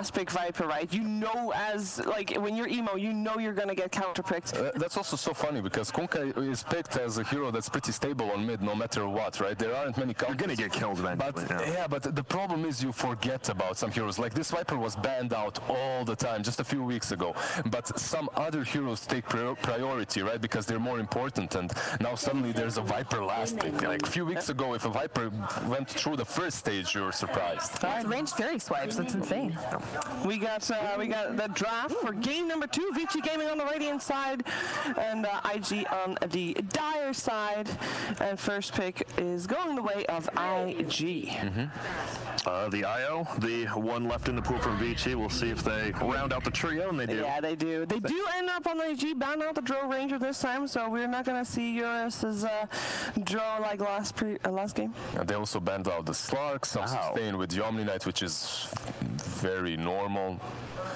last pick Viper, right? You know, as like when you're emo, you know you're gonna get counterpicked. That's also so funny because Kunkka is picked as a hero that's pretty stable on mid no matter what, right? There aren't many counters. You're gonna get killed eventually. But but the problem is you forget about some heroes. Like this Viper was banned out all the time just a few weeks ago. But some other heroes take priority, right? Because they're more important. And now suddenly there's a Viper last pick. Like a few weeks ago, if a Viper went through the first stage, you're surprised. It's ranged fairy swipes. That's insane. We got the draft for game number 2. Vici Gaming on the Radiant side, and IG on the Dire side. And first pick is going the way of IG. The IO, the one left in the pool for Vici. We'll see if they round out the trio, and they do. Yeah, they do. They do end up on the IG, ban out the Drow Ranger this time, so we're not going to see Eurus's draw like last game. And they also banned out the Slark, some sustain with the Omni Knight, which is very normal.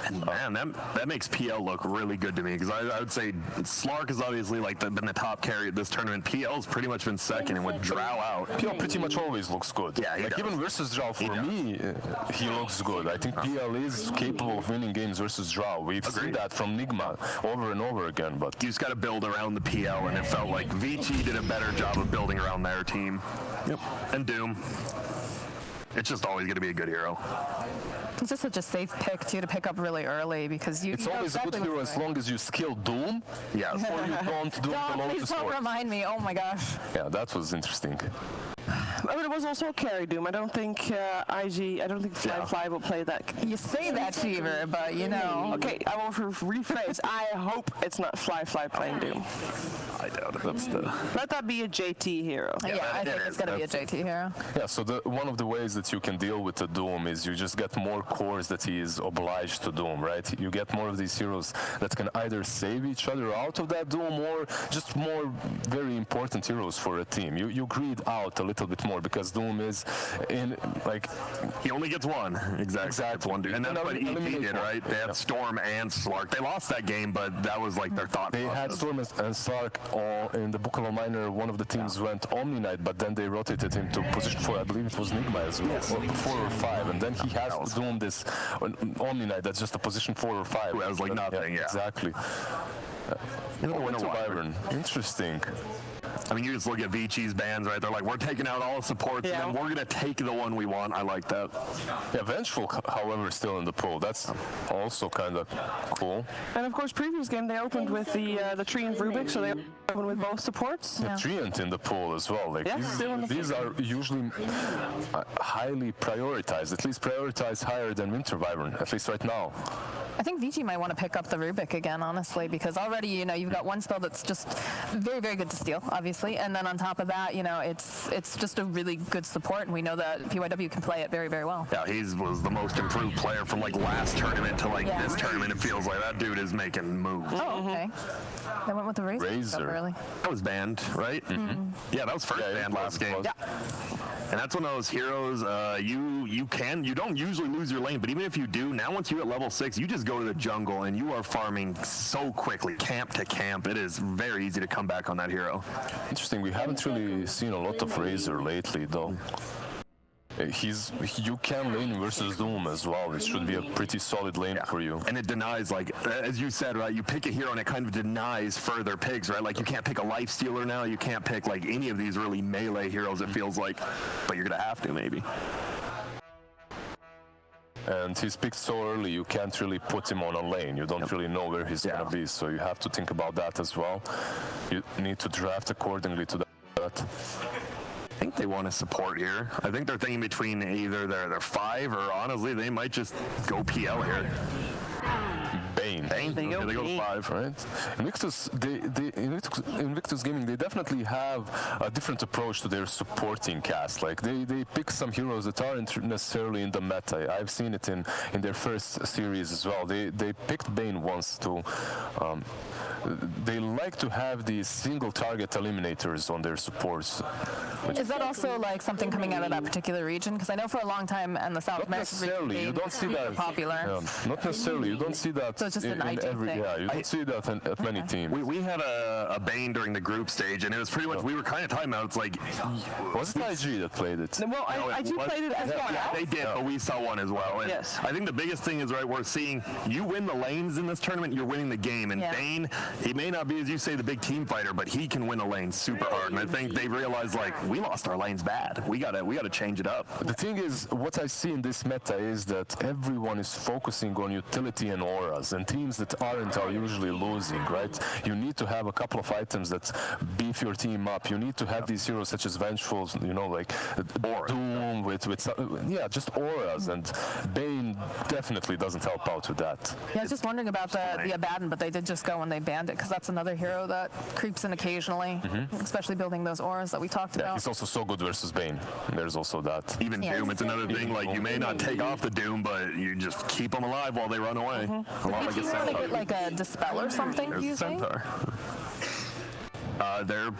And man, that makes PL look really good to me, because I would say Slark is obviously like been the top carry at this tournament. PL's pretty much been second, and with Drow out, PL pretty much always looks good. Yeah, like even versus Drow, for me, he looks good. I think PL is capable of winning games versus Drow. We've seen that from Nigma over and over again. But you just got to build around the PL, and it felt like Vici did a better job of building around their team. Yep. And Doom. It's just always going to be a good hero. It's just such a safe pick, too, to pick up really early, because it's always exactly a good hero as long as you skill Doom. Yes. Or you don't do below please the don't sword. remind me. Oh, my gosh. Yeah, that was interesting. But it was also a carry Doom. I don't think Fly will play that. You say that, Cheever, but you know. Okay, I will rephrase. I hope it's not Fly playing Doom. I doubt it. Let that be a JT hero. Yeah, I think it's going to be a JT hero. Yeah, so one of the ways that you can deal with the Doom is you just get more cores that he is obliged to Doom, right? You get more of these heroes that can either save each other out of that Doom or just more very important heroes for a team. You greed out a little bit more because Doom is in, like... He only gets one. Exactly. It's one dude. And that's what EP did, right? They had Storm and Slark. They lost that game, but that was like their thought process. They had Storm and Slark all in the Buffalo Miner. One of the teams went Omni Knight, but then they rotated him to position 4. I believe it was Nigma as well, or 4 or 5. And then he has to Doom this Omni Knight that's just a position 4 or 5. Who has like nothing, Exactly. Winter Wyvern. Interesting. I mean, you just look at Vici's bans, right? They're like, we're taking out all the supports, and then we're going to take the one we want. I like that. Yeah, Vengeful, however, is still in the pool. That's also kind of cool. And, of course, previous game, they opened with the Treant Rubik, so they opened with both supports. Yeah, Treant in the pool as well. Like, these are usually highly prioritized, at least prioritized higher than Winter Wyvern, at least right now. I think Vici might want to pick up the Rubik again, honestly, because already, you know, you've got one spell that's just very, very good to steal, obviously, and then on top of that, you know, it's just a really good support, and we know that PYW can play it very, very well. Yeah, he was the most improved player from, like, last tournament to, like, this tournament. It feels like that dude is making moves. Oh, okay. They went with the Razor. Early. That was banned, right? Mm-hmm. Yeah, that was first banned last game. Yeah. And that's one of those heroes, you don't usually lose your lane, but even if you do, now once you're at level 6, you just go to the jungle and you are farming so quickly, camp to camp. It is very easy to come back on that hero. Interesting, we haven't really seen a lot of Razor lately, though. You can lane versus Doom as well. It should be a pretty solid lane for you. And it denies, like, as you said, right, you pick a hero and it kind of denies further picks, right? Like, you can't pick a Life Stealer now. You can't pick, like, any of these really melee heroes, it feels like. But you're going to have to, maybe. And he's picked so early, you can't really put him on a lane. You don't really know where he's going to be, so you have to think about that as well. You need to draft accordingly to that. I think they want to support here. I think they're thinking between either their 5 or honestly they might just go PL here. Bane. They go 5, right? Invictus Gaming, they definitely have a different approach to their supporting cast. Like they pick some heroes that aren't necessarily in the meta. I've seen it in their first series as well. They picked Bane once to they like to have these single target eliminators on their supports. Is that also like something coming out of that particular region? Because I know for a long time in the South Not American necessarily. You don't see that. popular. Not necessarily. You don't see that So it's just in an IG every. thing. Yeah, you don't see that at many teams. We had a Bane during the group stage, and it was pretty much, we were kind of talking about, it's like, Was it IG that played it? Well, I do played it as well. yeah, they did, but we saw one as well. And Yes. I think the biggest thing is, right, we're seeing you win the lanes in this tournament, you're winning the game. And Yeah. Bane, he may not be, as you say, the big team fighter, but he can win a lane super hard. And I think they realized, like, we lost our lanes bad. We gotta change it up. The thing is, what I see in this meta is that everyone is focusing on utility and auras, and teams that aren't are usually losing, right? You need to have a couple of items that beef your team up. You need to have these heroes such as Vengeful, you know, like Doom with just auras, and Bane definitely doesn't help out with that. Yeah, I was just wondering about the Abaddon, but they did just go when they banned it, because that's another hero that creeps in occasionally, especially building those auras that we talked about. He's also so good versus Bane. There's also that. Even Yeah. Doom, it's another thing, like, you may not take off the Doom, but you just keep them alive while they run away. A lot like a Do you want to Centaur. get like a Dispel or something, do you There's a think? Centaur. They're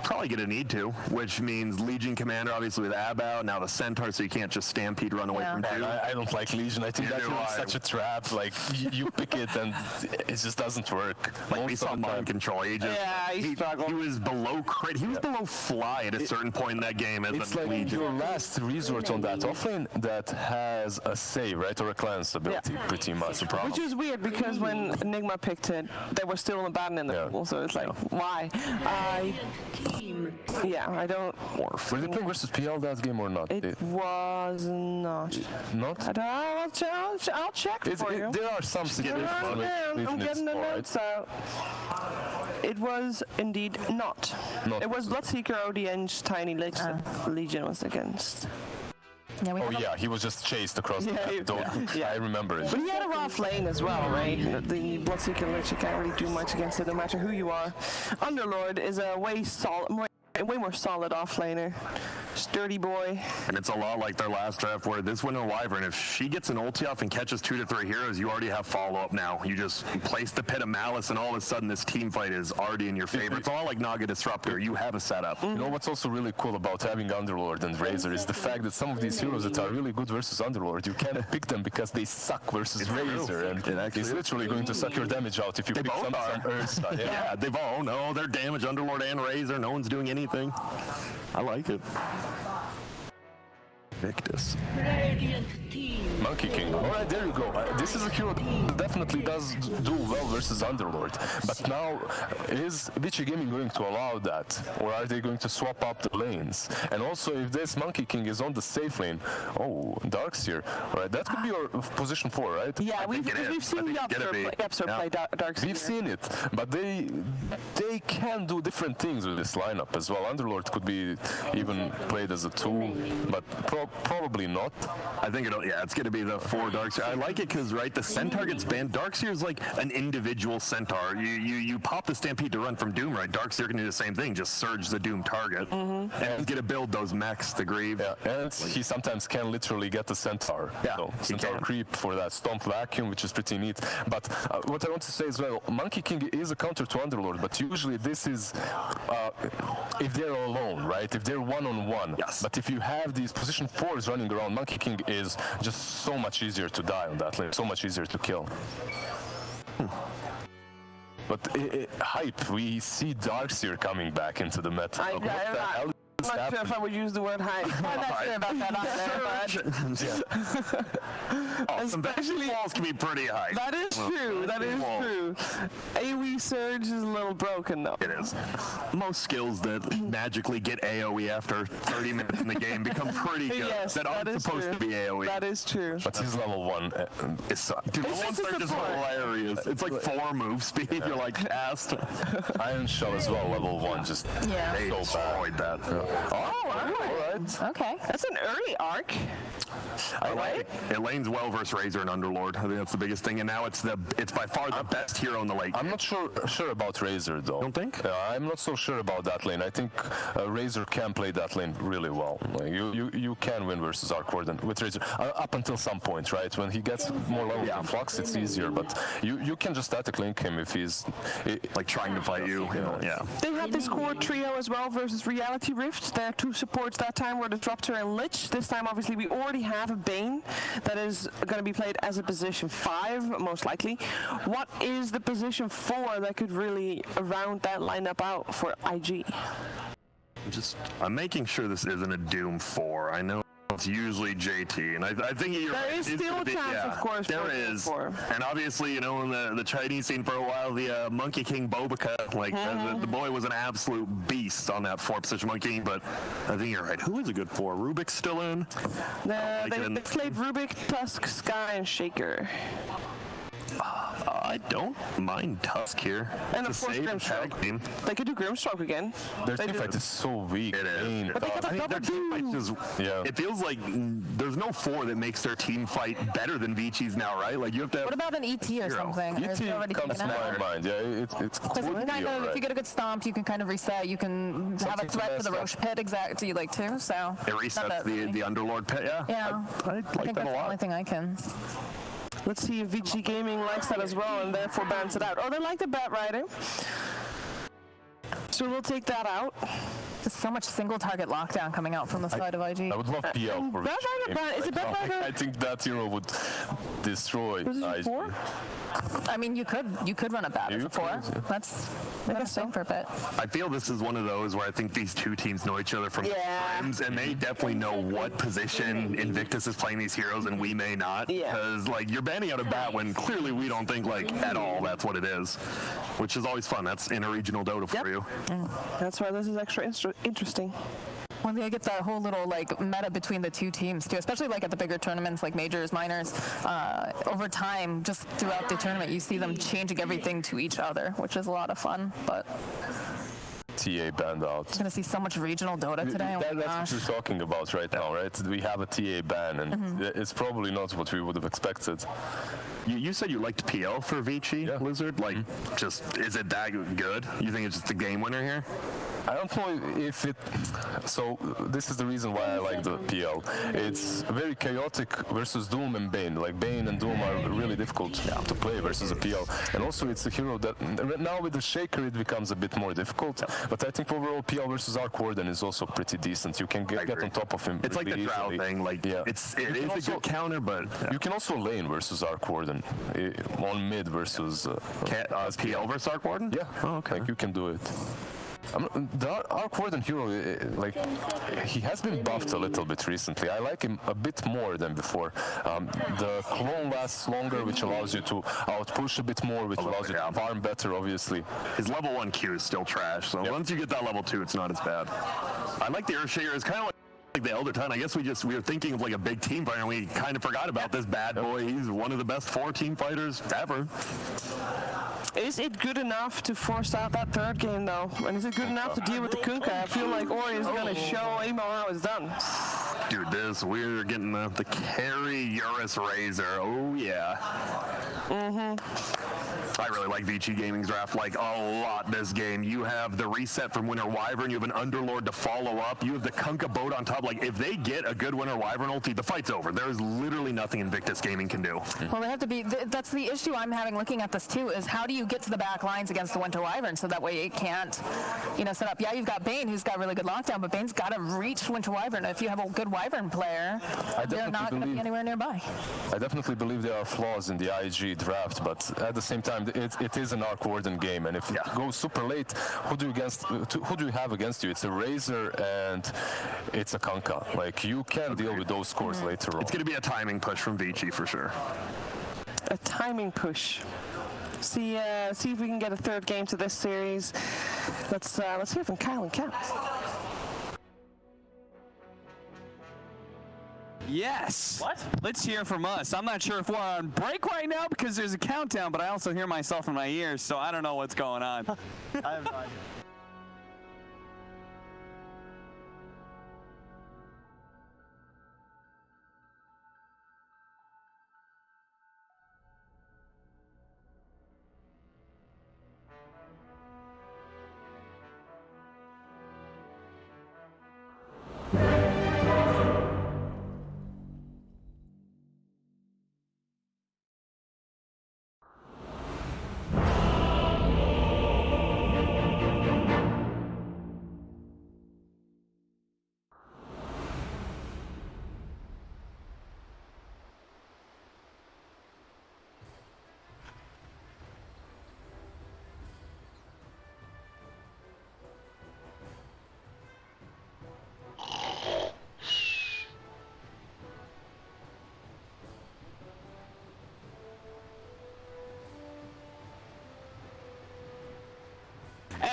probably going to need to, which means Legion Commander, obviously with Ab out, now the Centaur, so you can't just Stampede run away Yeah. from And Doom. I don't like Legion. I think Neither that do is I. such a trap. Like you pick it and it just doesn't work. Like we Most saw of the time. Mind Control. He just, Yeah, he struggled. he was below crit. He was below Fly at a certain point in that game as It's a like Legion. your last resort on that offlane that has a save, right, or a cleanse ability, pretty much. Which is weird because when Enigma picked it, there was still an Abaddon in the Yeah. pool, so it's like, why? I don't. Were they playing versus PL that game or not? It was not. Not? I don't, I'll check for you. There are some situations I'm where Legion getting the is alright. notes out. It was indeed not. Not. It was Bloodseeker, ODN's Tiny Lich that Legion was against. Yeah, we Oh have a- yeah, he was just chased across the Yeah, map. Don't- yeah. I remember it. But he had a rough lane as well, right? The Bloodseeker Lich, you can't really do much against it no matter who you are. Underlord is a way more solid offlaner. Sturdy boy. And it's a lot like their last draft where this winner Wyvern, if she gets an ulti off and catches 2 to 3 heroes, you already have follow-up now. You just place the Pit of Malice and all of a sudden this team fight is already in your favor. It's all like Naga Disruptor. You have a setup. You know what's also really cool about having Underlord and Razor is the fact that some of these heroes that are really good versus Underlord, you can't pick them because they suck versus Razor, and It actually it's is. literally going to suck your damage out if you pick both some are. Ursa. Yeah. Yeah, they've all, no, they're damage Underlord and Razor. No one's doing anything. I like it. Victus. Monkey King. All right, there you go. This is a hero that definitely does do well versus Underlord. But now, is Vici Gaming going to allow that? Or are they going to swap up the lanes? And also, if this Monkey King is on the safe lane, oh, Darkseer. All right, that could be your position 4, right? Yeah, we've seen Yapster play Darkseer. We've seen it, but they can do different things with this lineup as well. Underlord could be even played as a 2, but probably not. I think it's going to be the 4 Darkseer. I like it because, right, the Centaur gets banned. Darkseer is like an individual Centaur. You pop the Stampede to run from Doom, right? Darkseer can do the same thing, just surge the Doom target. And get to build those mechs, the Grieve. Yeah, and he sometimes can literally get the Centaur. Yeah, so he Centaur can. creep for that Stomp Vacuum, which is pretty neat. But what I want to say as well, Monkey King is a counter to Underlord, but usually this is if they're alone, right? If they're one-on-one. Yes. But if you have these position 4s running around, Monkey King is just so much easier to die on that lane, so much easier to kill. But hype, we see Darkseer coming back into the meta. I'm not sure if I would use the word hype. I'm not sure about that either, but Especially walls can be pretty high. That is true. That is true. AoE Surge is a little broken though. It is. Most skills that magically get AoE after 30 minutes in the game become pretty good. Yes, that aren't that is supposed true. to be AoE. That is true. But he's level 1. It's dude, the It's one just surge a is four. hilarious. It's like 4 move speed. You're like fast. Iron Shell as well, level 1, just yeah. They so destroyed that. Oh, all right. Okay. That's an early arc. I like it. It lanes well hero versus Razor and Underlord. I think that's the biggest thing. And now it's by far the best hero in the late. I'm not sure about Razor though. Don't think? I'm not so sure about that lane. I think Razor can play that lane really well. Like, you can win versus Arc Warden with Razor up until some point, right? When he gets more levels in Flux, it's easier. But you can just static link him if he's like trying to fight you. Yeah. They had this core trio as well versus Reality Rift. Their two supports that time were Disruptor and Lich. This time, obviously, we already have a Bane that is going to be played as a position 5, most likely. What is the position 4 that could really round that lineup out for IG? I'm making sure this isn't a Doom 4. I know it's usually JT, and I think you're there right. is still a chance, of course. There is, and obviously, you know, in the Chinese scene for a while, the Monkey King Bobica, like the boy was an absolute beast on that 4 position Monkey King. But I think you're right. Who is a good 4? Rubik's still in. They played Rubik, Tusk, Sky, and Shaker. I don't mind Tusk here. And of course, Grimstroke. They could do Grimstroke again. Their team fight is so weak. It is. But they got a double do. It feels like there's no 4 that makes their team fight better than Vici's now, right? Like you have to. What about an ET or something? ET comes to my mind. Yeah, it's cool. If you get a good stomp, you can kind of reset. You can have a threat for the Roche pit exactly like too. So it resets the Underlord pit. Yeah. Yeah. I like think that a that's the lot. only thing I can. Let's see if Vici Gaming likes that as well and therefore bans it out. Oh, they like the bat riding. So we'll take that out. There's so much single target lockdown coming out from the side of IG. I would love PL for Is it Batrider? I think that hero would destroy IG. 4? I mean, you could run a bat as a 4. That's a thing for a bit. I feel this is one of those where I think these two teams know each other from friends, and they definitely know what position Invictus is playing these heroes, and we may not. Yeah. Because like you're banning out a bat when clearly we don't think like at all that's what it is, which is always fun. That's interregional Dota for you. That's why this is extra interesting. Well, they get that whole little like meta between the two teams too, especially like at the bigger tournaments like majors, minors. Over time, just throughout the tournament, you see them changing everything to each other, which is a lot of fun. But TA banned out. I'm gonna see so much regional Dota today. That's what you're talking about right now, right? We have a TA ban, and it's probably not what we would have expected. You said you liked PL for Vici, Lizard. Like, just is it that good? You think it's just a game winner here? I don't know if it. So this is the reason why I like the PL. It's very chaotic versus Doom and Bane. Like Bane and Doom are really difficult to play versus a PL, and also it's a hero that now with the Shaker it becomes a bit more difficult. But I think overall PL versus Arc Warden is also pretty decent. You can get on top of him. It's really like the Drow thing. Like it is a good counter, but you can also lane versus Arc Warden on mid versus PL versus Arc Warden. Yeah. Oh, okay. Like you can do it. The Arc Warden hero, like, he has been buffed a little bit recently. I like him a bit more than before. The clone lasts longer, which allows you to outpush a bit more, which allows you to farm better, obviously. His level 1 Q is still trash, so once you get that level 2, it's not as bad. I like the Earthshaker. It's kind of like the Elder Titan. I guess we were thinking of like a big team fighter, and we kind of forgot about this bad boy. He's one of the best 4 team fighters ever. Is it good enough to force out that third game, though? And is it good enough to deal with the Kunkka? I feel like Ori is going to show Emo how it's done. Dude, we're getting the carry Eurus Razor. Oh, yeah. I really like Vici Gaming's draft like a lot this game. You have the reset from Winter Wyvern. You have an Underlord to follow up. You have the Kunkka boat on top. Like, if they get a good Winter Wyvern ulti, the fight's over. There's literally nothing Invictus Gaming can do. Well, they have to be. That's the issue I'm having looking at this too. Is how do you get to the back lines against the Winter Wyvern so that way it can't, set up. Yeah, you've got Bane who's got really good lockdown, but Bane's got to reach Winter Wyvern. If you have a good Wyvern player, they're not going to be anywhere nearby. I definitely believe there are flaws in the IG draft, but at the same time, it is an Arc Warden game, and if it goes super late, who do you have against you? It's a Razor and it's a Kunkka. Like, you can deal with those scores later on. It's going to be a timing push from Vici for sure. A timing push. See if we can get a third game to this series. Let's hear from Kyle and Kat. Yes. What? Let's hear from us. I'm not sure if we're on break right now because there's a countdown, but I also hear myself in my ears, so I don't know what's going on. I have no idea.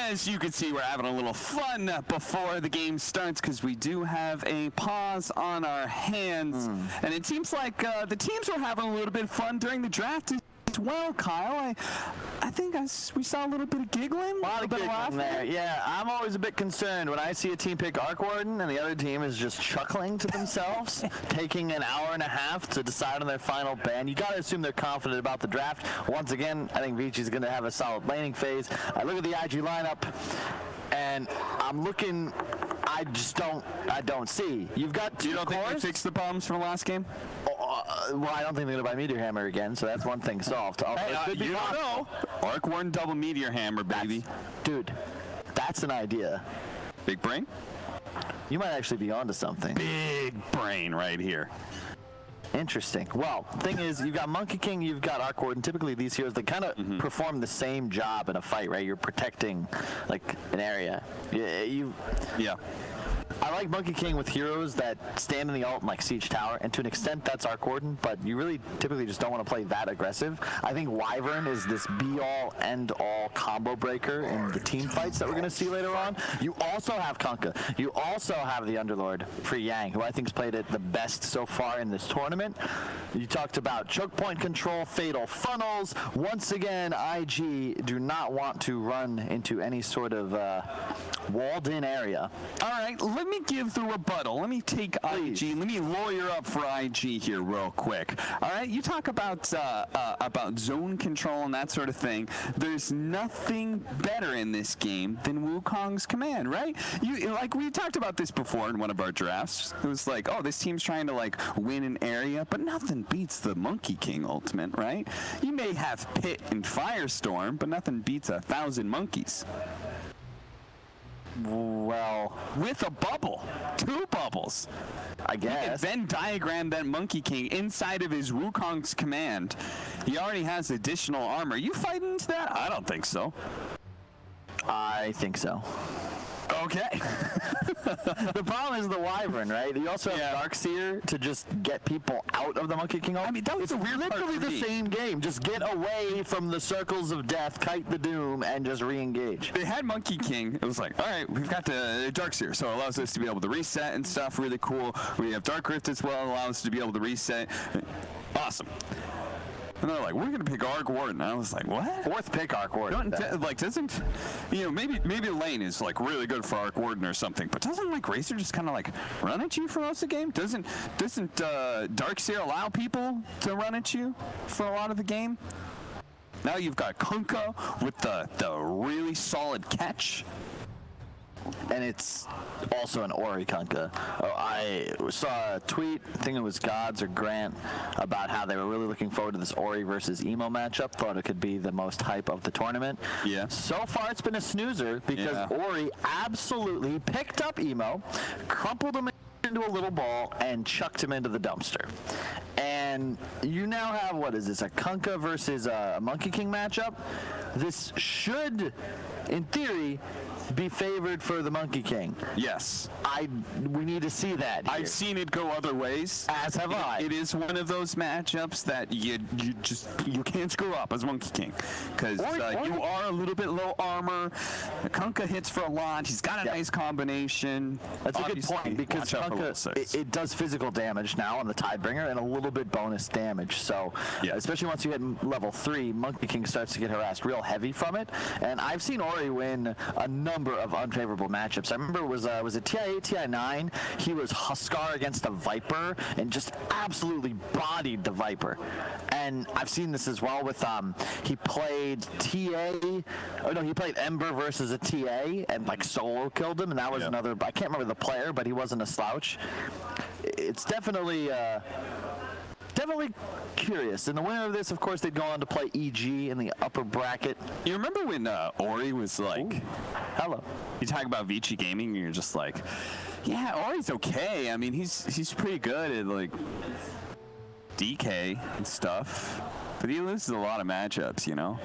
As you can see, we're having a little fun before the game starts because we do have a pause on our hands. And it seems like the teams were having a little bit of fun during the draft as well, Kyle. I think we saw a little bit of giggling. A lot of giggling laughing there. Yeah, I'm always a bit concerned when I see a team pick Arc Warden and the other team is just chuckling to themselves, taking an hour and a half to decide on their final ban. You got to assume they're confident about the draft. Once again, I think Vici's going to have a solid laning phase. I look at the IG lineup, and I'm looking. I don't see. You've got two. You don't think they fixed the problems from last game? Well, I don't think they're going to buy Meteor Hammer again, so that's one thing solved. You don't know. Arc Warden double Meteor Hammer, baby. Dude, that's an idea. Big brain? You might actually be onto something. Big brain right here. Interesting. Well, thing is, you've got Monkey King, you've got Arc Warden. Typically, these heroes, they kind of perform the same job in a fight, right? You're protecting, like, an area. Yeah. I like Monkey King with heroes that stand in the ult like Siege Tower, and to an extent that's Arc Warden, but you really typically just don't want to play that aggressive. I think Wyvern is this be-all, end-all combo breaker in the team fights that we're going to see later on. You also have Kunkka. You also have the Underlord for Yang, who I think's played it the best so far in this tournament. You talked about choke point control, fatal funnels. Once again, IG do not want to run into any sort of walled-in area. All right, let me give the rebuttal. Let me take Please. IG. Let me lawyer up for IG here real quick. All right, you talk about zone control and that sort of thing. There's nothing better in this game than Wukong's command, right? We talked about this before in one of our drafts. It was like, oh, this team's trying to like win an area, but nothing beats the Monkey King ultimate, right? You may have Pit and Firestorm, but nothing beats 1,000 monkeys. Well, with a bubble, 2 bubbles. I guess. Then diagram that Monkey King inside of his Wukong's command. He already has additional armor. You fighting into that? I don't think so. I think so. Okay. The problem is the Wyvern, right? You also have Darkseer to just get people out of the Monkey King ult. I mean, that was it's a weird literally the same game. Just get away from the circles of death, kite the doom, and just re-engage. They had Monkey King. It was like, all right, we've got the Darkseer, so it allows us to be able to reset and stuff. Really cool. We have Dark Rift as well, allows us to be able to reset. Awesome. And they're like, we're going to pick Arc Warden. And I was like, what? 4th pick Arc Warden. Maybe lane is like really good for Arc Warden or something, but doesn't like Racer just kind of like run at you for most of the game? Doesn't Darkseer allow people to run at you for a lot of the game? Now you've got Kunkka with the really solid catch. And it's also an Ori Kunkka. I saw a tweet, I think it was Gods or Grant, about how they were really looking forward to this Ori versus Emo matchup. Thought it could be the most hype of the tournament. Yeah. So far it's been a snoozer because Ori absolutely picked up Emo, crumpled him into a little ball, and chucked him into the dumpster. And you now have, what is this, a Kunkka versus a Monkey King matchup? This should, in theory, be favored for the Monkey King. Yes. We need to see that here. I've seen it go other ways. As have I. It is one of those matchups that you can't screw up as Monkey King because you are a little bit low armor. Kunkka hits for a lot. He's got a nice combination. That's a good point because Kunkka, it does physical damage now on the Tidebringer and a little bit bonus damage. So especially once you hit level 3, Monkey King starts to get harassed real heavy from it. And I've seen Ori win a number of unfavorable matchups. I remember it was it TI8, TI9? He was Huskar against a Viper and just absolutely bodied the Viper. And I've seen this as well with he played he played Ember versus a TA and like solo killed him, and that was another, I can't remember the player, but he wasn't a slouch. It's definitely curious. And the winner of this, of course, they'd go on to play EG in the upper bracket. You remember when Ori was like, Ooh. Hello. You talk about Vici gaming, and you're just like, yeah, Ori's okay. I mean, he's pretty good at like DK and stuff, but he loses a lot of matchups, you know.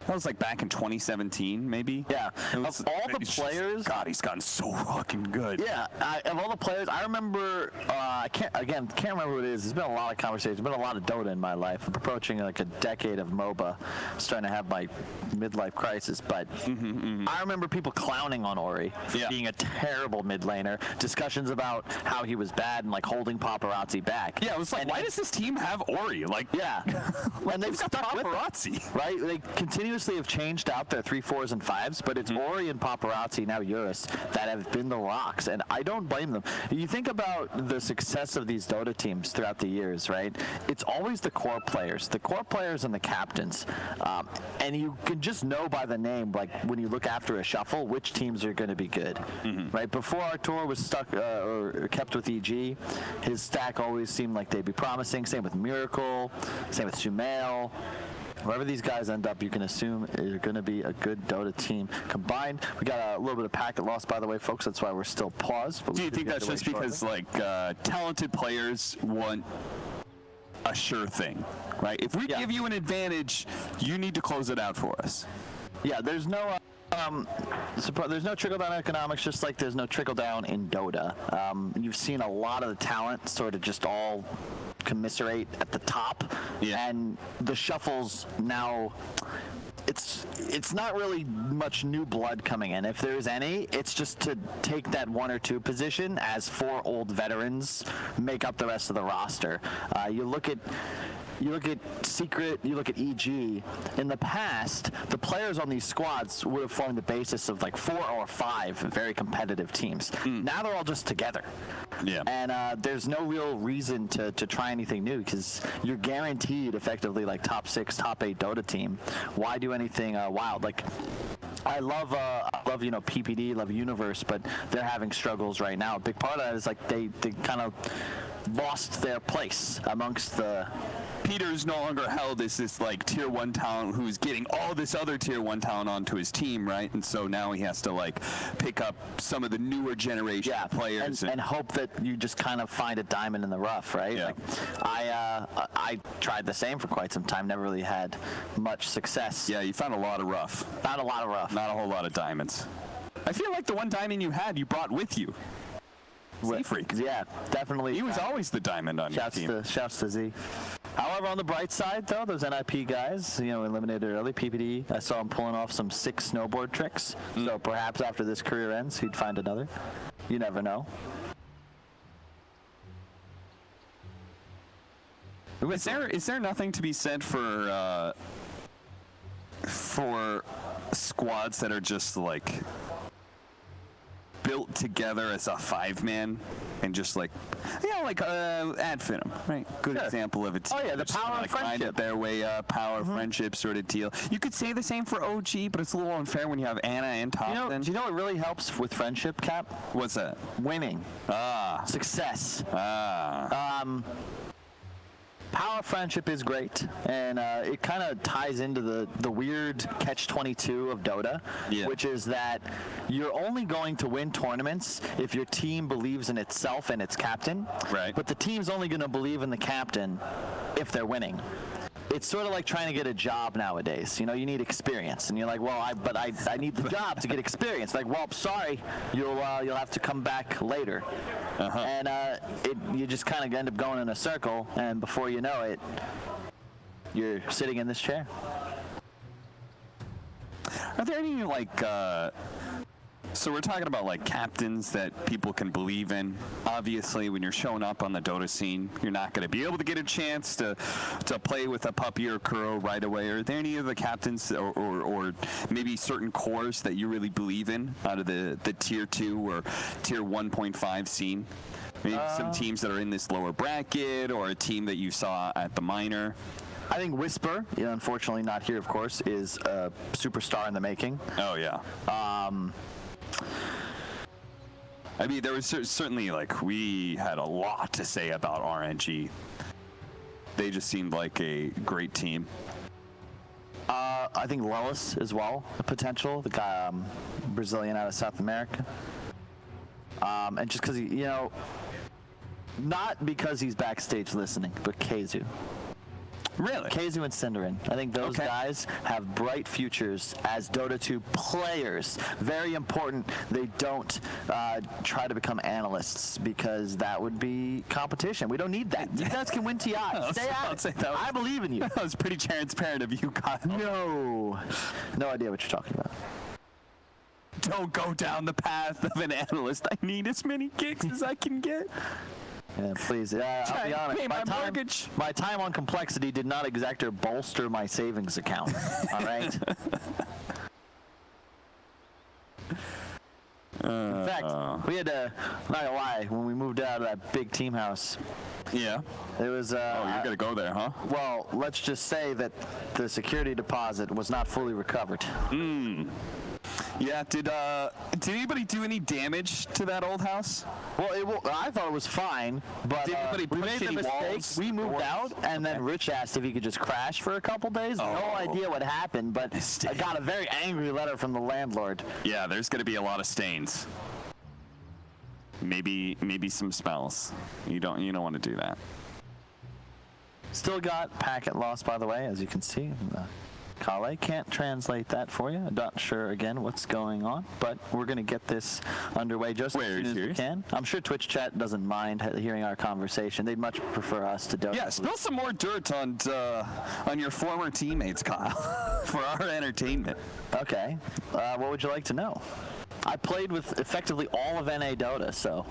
That was like back in 2017, maybe. Yeah. Of all the players, God, he's gotten so fucking good. Yeah. Of all the players, I remember. I can't remember what it is. There's been a lot of conversations. There's been a lot of Dota in my life. I'm approaching like a decade of MOBA. I'm starting to have my midlife crisis. But I remember people clowning on Ori for being a terrible mid laner. Discussions about how he was bad and like holding paparazzi back. Yeah, it was like, why does this team have Ori? Like, yeah. And they've stuck with paparazzi, right? They continuously have changed out their 3, 4s, and 5s, but it's Ori and paparazzi, now Eurus, that have been the rocks, and I don't blame them. You think about the success of these Dota teams throughout the years, right? It's always the core players and the captains, and you can just know by the name, like when you look after a shuffle, which teams are going to be good, right? Before Artur was stuck or kept with EG, his stack always seemed like they'd be promising. Same with Miracle, same with Sumail. Wherever these guys end up, you can assume they're going to be a good Dota team. Combined, we got a little bit of packet loss, by the way, folks. That's why we're still paused. Do you think that's just because, like, talented players want a sure thing, right? If we give you an advantage, you need to close it out for us. Yeah, there's no... there's no trickle-down economics, just like there's no trickle-down in Dota. You've seen a lot of the talent sort of just all commiserate at the top, and the shuffles now, it's not really much new blood coming in. If there's any, it's just to take that 1 or 2 position as 4 old veterans make up the rest of the roster. You look at Secret, you look at EG. In the past, the players on these squads would have formed the basis of like 4 or 5 very competitive teams. Now they're all just together. Yeah. And there's no real reason to try anything new because you're guaranteed effectively like top 6, top 8 Dota team. Why do anything wild? Like, I love PPD, love Universe, but they're having struggles right now. A big part of that is like they kind of lost their place amongst the... Peter's no longer held as this like tier 1 talent who's getting all this other tier 1 talent onto his team, right? And so now he has to like pick up some of the newer generation players and hope that you just kind of find a diamond in the rough, right? Yeah. Like, I tried the same for quite some time, never really had much success. Yeah, you found a lot of rough. Found a lot of rough. Not a whole lot of diamonds. I feel like the one diamond you had, you brought with you. Z-Freak. Yeah, definitely. He was always the diamond on your team. Shouts to Z. However, on the bright side, though, those NIP guys, eliminated early. PPD, I saw him pulling off some sick snowboard tricks. So perhaps after this career ends, he'd find another. You never know. Is there nothing to be said for squads that are just like built together as a 5-man and just like Adfinum, right? Good example of a team. Oh yeah, the power of friendship. Find it their way up, power of friendship sort of deal. You could say the same for OG, but it's a little unfair when you have Anna and top. Do you know what really helps with friendship, Cap? What's that? Winning. Success. Power friendship is great, and it kind of ties into the weird catch-22 of Dota, which is that you're only going to win tournaments if your team believes in itself and its captain. Right. But the team's only going to believe in the captain if they're winning. It's sort of like trying to get a job nowadays. You need experience, and you're like, well, I need the job to get experience. Like, well, sorry, you'll have to come back later. And you just kind of end up going in a circle, and before you know it, you're sitting in this chair. Are there any so we're talking about like captains that people can believe in. Obviously, when you're showing up on the Dota scene, you're not going to be able to get a chance to play with a Puppy or Kuro right away. Are there any of the captains or maybe certain cores that you really believe in out of the tier 2 or tier 1.5 scene? Maybe some teams that are in this lower bracket, or a team that you saw at the minor? I think Whisper, unfortunately not here, of course, is a superstar in the making. Oh, yeah. I mean, there was certainly, we had a lot to say about RNG. They just seemed like a great team. I think Lellis as well, the potential, the guy, Brazilian out of South America. And just because not because he's backstage listening, but Keizu. Really? Keizu and Cinderin. I think those guys have bright futures as Dota 2 players. Very important they don't try to become analysts, because that would be competition. We don't need that. You guys can win TI. Stay at it. I believe in you. That was pretty transparent of you, Kyle. No idea what you're talking about. Don't go down the path of an analyst. I need as many kicks as I can get. Yeah, please. I'll be honest. My time on complexity did not exactly bolster my savings account. All right. In fact, we had to, not gonna lie, when we moved out of that big team house. Yeah. It was. Oh, you're gonna go there, huh? Well, let's just say that the security deposit was not fully recovered. Yeah. Did anybody do any damage to that old house? Well, I thought it was fine, but Did anybody we put made the shitty mistake. walls? We moved out, and then Rich asked if he could just crash for a couple days. No idea what happened, but I got a very angry letter from the landlord. Yeah, there's gonna be a lot of stains. Maybe some smells. You don't want to do that. Still got packet loss, by the way, as you can see. Kale can't translate that for you. I'm not sure, again, what's going on, but we're going to get this underway just as soon as we can. I'm sure Twitch chat doesn't mind hearing our conversation. They'd much prefer us to do it. Yeah, spill some more dirt on your former teammates, Kyle, for our entertainment. Okay. What would you like to know? I played with effectively all of NA Dota, so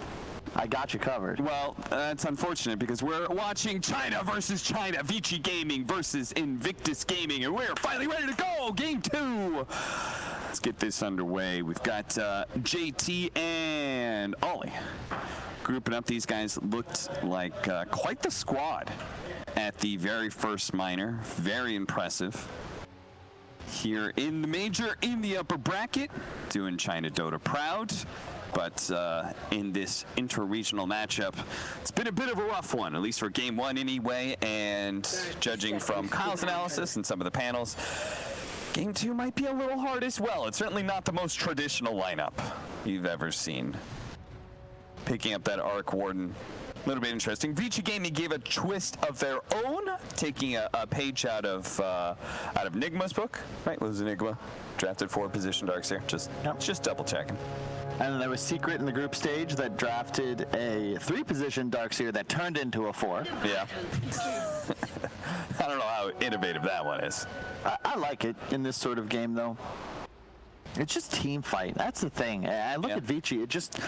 I got you covered. Well, that's unfortunate because we're watching China versus China, Vici Gaming versus Invictus Gaming, and we're finally ready to go. Game 2. Let's get this underway. We've got JT and Ollie grouping up. These guys looked like quite the squad at the very first minor. Very impressive. Here in the major, in the upper bracket, doing China Dota proud. But in this inter-regional matchup, it's been a bit of a rough one, at least for Game 1 anyway, and judging from Kyle's analysis and some of the panels, Game 2 might be a little hard as well. It's certainly not the most traditional lineup you've ever seen. Picking up that Arc Warden, a little bit interesting. Vici Gaming gave a twist of their own, taking a page out of Nigma's book. Right, what was Enigma? Drafted 4 position Darkseer. Just double checking. And then there was Secret in the group stage that drafted a 3-position Darkseer that turned into a 4. Yeah. I don't know how innovative that one is. I like it in this sort of game, though. It's just team fight. That's the thing. I look at Vici. It just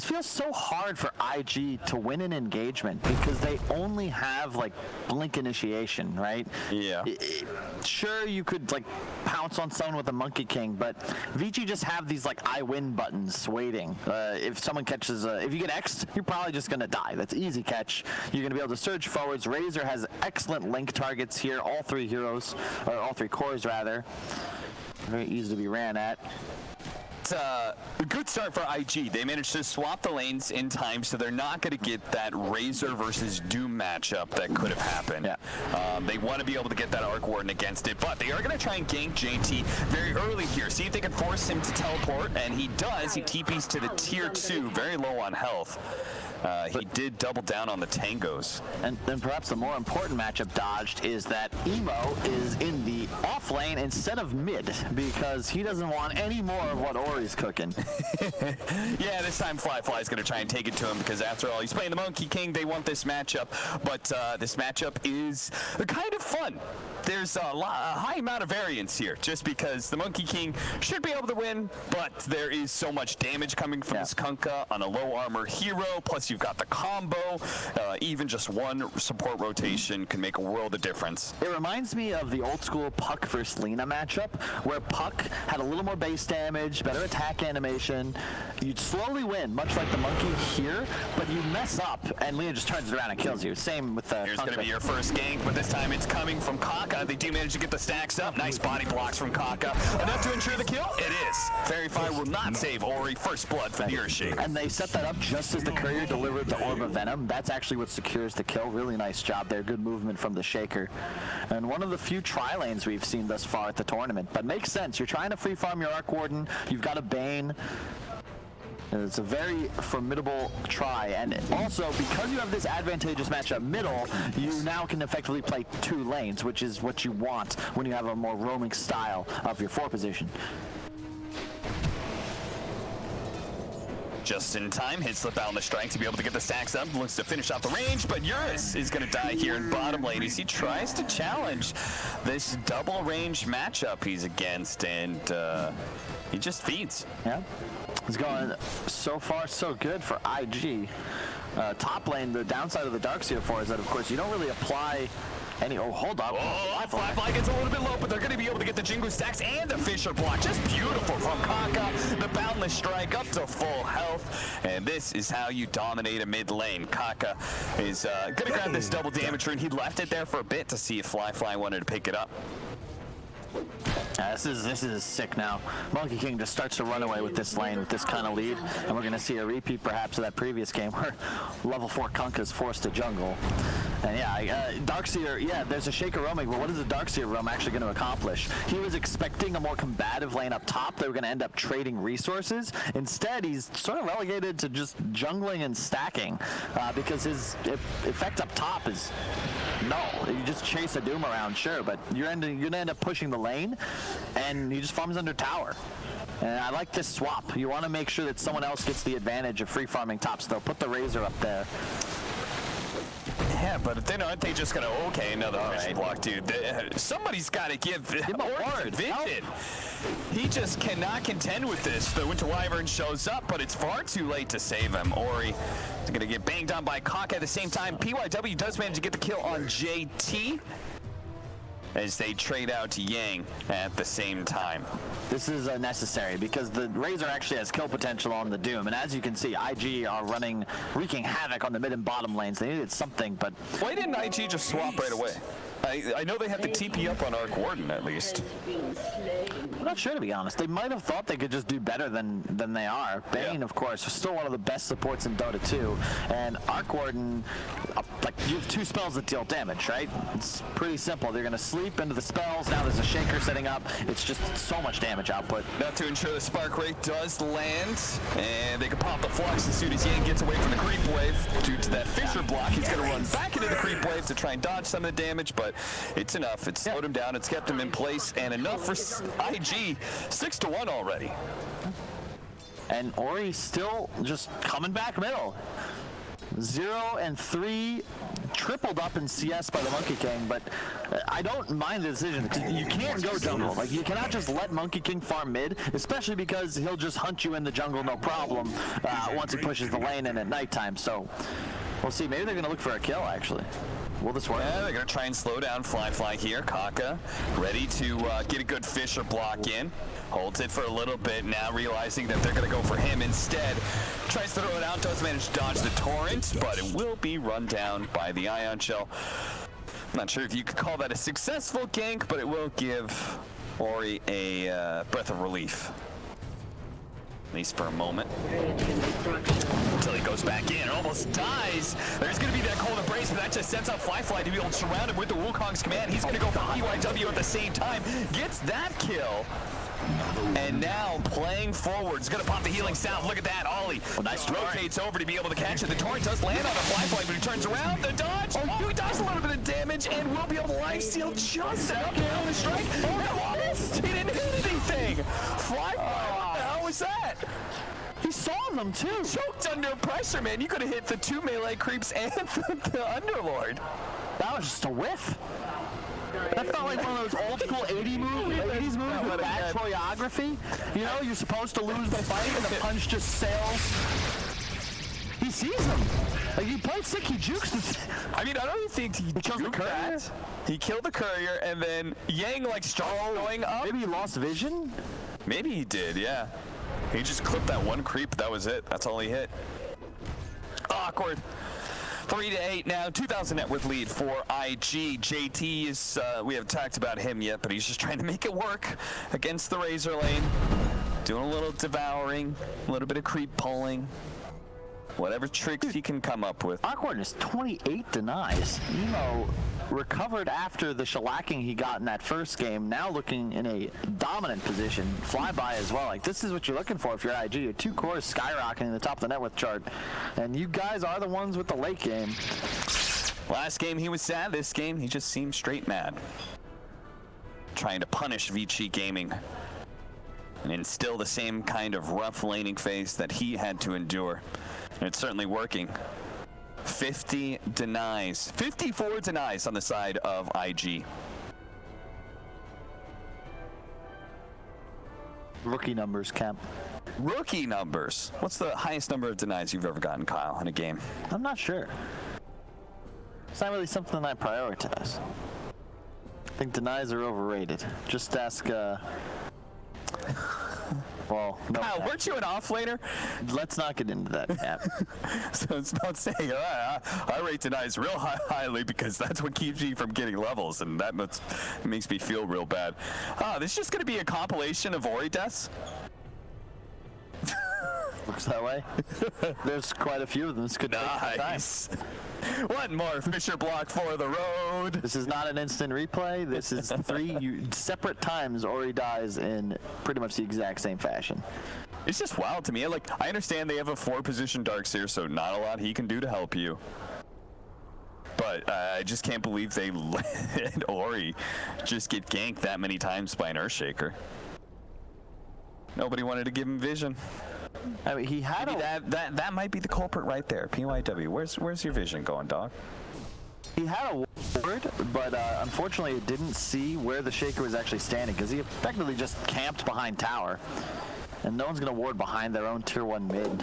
feels so hard for IG to win an engagement because they only have like blink initiation, right? Yeah. Sure, you could like pounce on someone with a Monkey King, but Vici just have these like I win buttons waiting. If someone catches, if you get X'd, you're probably just gonna die. That's easy catch. You're gonna be able to surge forwards. Razor has excellent link targets here. All 3 heroes, or all 3 cores rather. Very easy to be ran at. It's a good start for IG. They managed to swap the lanes in time, so they're not going to get that Razor versus Doom matchup that could have happened. Yeah. They want to be able to get that Arc Warden against it, but they are going to try and gank JT very early here. See if they can force him to teleport, and he does. He TPs to the tier 2, very low on health. He did double down on the tangos. And perhaps the more important matchup dodged is that Emo is in the off lane instead of mid because he doesn't want any more of what Ori's cooking. Yeah, this time Fly's going to try and take it to him because after all, he's playing the Monkey King. They want this matchup, but this matchup is kind of fun. There's a high amount of variance here just because the Monkey King should be able to win, but there is so much damage coming from this Kunkka on a low armor hero, plus you've got the combo. Even just one support rotation can make a world of difference. It reminds me of the old school Puck versus Lina matchup where Puck had a little more base damage, better attack animation. You'd slowly win, much like the Monkey here, but you mess up and Lina just turns it around and kills you. Same with the Here's going to be your first gank, but this time it's coming from Kaka. They do manage to get the stacks up. Nice body blocks from Kaka. Enough to ensure the kill? It is. Fairy Fire will not save Ori. First blood for the Urshake. And they set that up just as the courier delivered the Orb of Venom. That's actually what secures the kill. Really nice job there. Good movement from the Shaker. And one of the few tri-lanes we've seen thus far at the tournament. But makes sense. You're trying to free farm your Arc Warden. You've got a Bane. It's a very formidable try, and also because you have this advantageous matchup middle, you now can effectively play 2 lanes, which is what you want when you have a more roaming style of your 4 position. Just in time, hits the Boundless Strike to be able to get the stacks up, looks to finish off the range, but Eurus is going to die here in bottom lane as he tries to challenge this double range matchup he's against, and he just feeds. Yeah, it's going so far so good for IG. Top lane, the downside of the Darkseer for is that, of course, you don't really apply any. Oh, hold up. Oh, Fly gets a little bit low, but they're going to be able to get the Jingu stacks and the Fisher block. Just beautiful from Kaka. The Boundless Strike up to full health, and this is how you dominate a mid lane. Kaka is going to grab this double damage rune. He left it there for a bit to see if Fly wanted to pick it up. This is sick now. Monkey King just starts to run away with this lane with this kind of lead, and we're going to see a repeat perhaps of that previous game where level 4 Kunkka is forced to jungle. And yeah, Darkseer, yeah, there's a Shaker roaming, but what is the Darkseer roam actually going to accomplish? He was expecting a more combative lane up top. They were going to end up trading resources. Instead, he's sort of relegated to just jungling and stacking because his effect up top is no. You just chase a Doom around, sure, but you're going to end up pushing the lane, and he just farms under tower. And I like this swap. You want to make sure that someone else gets the advantage of free farming top, so they'll put the Razor up there. Yeah, but then aren't they just going to, okay, another mission block, dude. Somebody's got to give Ori vision. He just cannot contend with this. The Winter Wyvern shows up, but it's far too late to save him. Ori is going to get banged on by Kaka at the same time. PYW does manage to get the kill on JT as they trade out to Yang at the same time. This is necessary because the Razor actually has kill potential on the Doom, and as you can see, IG are wreaking havoc on the mid and bottom lanes. They needed something, but why didn't IG just swap right away? I know they have to TP up on Arc Warden at least. I'm not sure, to be honest. They might have thought they could just do better than they are. Bane, of course, is still one of the best supports in Dota 2, and Arc Warden, like, you have 2 spells that deal damage, right? It's pretty simple. They're going to sleep into the spells. Now there's a Shaker setting up. It's just so much damage output. Now to ensure the Spark Ray does land, and they can pop the Flux as soon as Yang gets away from the creep wave. Due to that Fisher block, he's going to run back into the creep wave to try and dodge some of the damage, but it's enough. It's slowed him down. It's kept him in place, and enough for IG. 6-1 already. And Ori still just coming back middle. 0 and 3, tripled up in CS by the Monkey King, but I don't mind the decision because you can't go jungle. Like, you cannot just let Monkey King farm mid, especially because he'll just hunt you in the jungle no problem once he pushes the lane in at nighttime. So we'll see. Maybe they're going to look for a kill, actually. Will this work? Yeah, they're going to try and slow down Fly here. Kaka ready to get a good Fisher block in. Holds it for a little bit, now realizing that they're going to go for him instead. Tries to throw it out, does manage to dodge the Torrent, but it will be run down by the Ion Shell. I'm not sure if you could call that a successful gank, but it will give Ori a breath of relief. At least for a moment. Until he goes back in, almost dies. There's going to be that cold embrace, but that just sets up Fly to be able to surround him with the Wukong's command. He's going to go for PYW at the same time. Gets that kill. And now playing forward. He's going to pop the healing sound. Look at that. Ollie nice rotates over to be able to catch it. The torrent does land on the Fly, but he turns around. The dodge. Oh, he does a little bit of damage and will be able to life steal just out there on the strike. Oh, almost. He didn't hit anything. Fly, what the hell was that? He saw them too. Choked under pressure, man. You could have hit the 2 melee creeps and the Underlord. That was just a whiff. That felt like one of those old school 80s moves with bad choreography. You know, you're supposed to lose the fight and the punch just sails. He sees them. Like, he played sick, he jukes the... I mean, I don't think he killed the courier. He killed the courier, and then Yang, like, going up. Maybe he lost vision? Maybe he did, yeah. He just clipped that one creep, that was it. That's all he hit. Awkward. 3-8 now, 2,000 net worth lead for IG. JT is, we haven't talked about him yet, but he's just trying to make it work against the Razor lane. Doing a little devouring, a little bit of creep pulling. Whatever tricks he can come up with. Awkward is 28 denies. Emo recovered after the shellacking he got in that first game, now looking in a dominant position. Flyby as well. Like, this is what you're looking for if you're IG. Your 2 cores skyrocketing the top of the net worth chart. And you guys are the ones with the late game. Last game he was sad. This game he just seemed straight mad. Trying to punish Vici Gaming and instill the same kind of rough laning phase that he had to endure. And it's certainly working. 50 denies. 54 denies on the side of IG. Rookie numbers, Kemp. Rookie numbers. What's the highest number of denies you've ever gotten, Kyle, in a game? I'm not sure. It's not really something I prioritize. I think denies are overrated. Just ask, well, no. Kyle, weren't you an offlaner? Let's not get into that, Cap. So it's about saying, I rate denies real highly because that's what keeps me from getting levels, and that makes me feel real bad. This is just going to be a compilation of Ori deaths? Looks that way. There's quite a few of them. This could take nice. One more Fisher block for the road. This is not an instant replay. This is 3 separate times Ori dies in pretty much the exact same fashion. It's just wild to me. Like, I understand they have a 4-position Darkseer, so not a lot he can do to help you. But I just can't believe they let Ori just get ganked that many times by an Earthshaker. Nobody wanted to give him vision. I mean, he had that might be the culprit right there. PYW, where's your vision going, dog? He had a ward, but unfortunately it didn't see where the Shaker was actually standing because he effectively just camped behind tower. And no one's going to ward behind their own tier 1 mid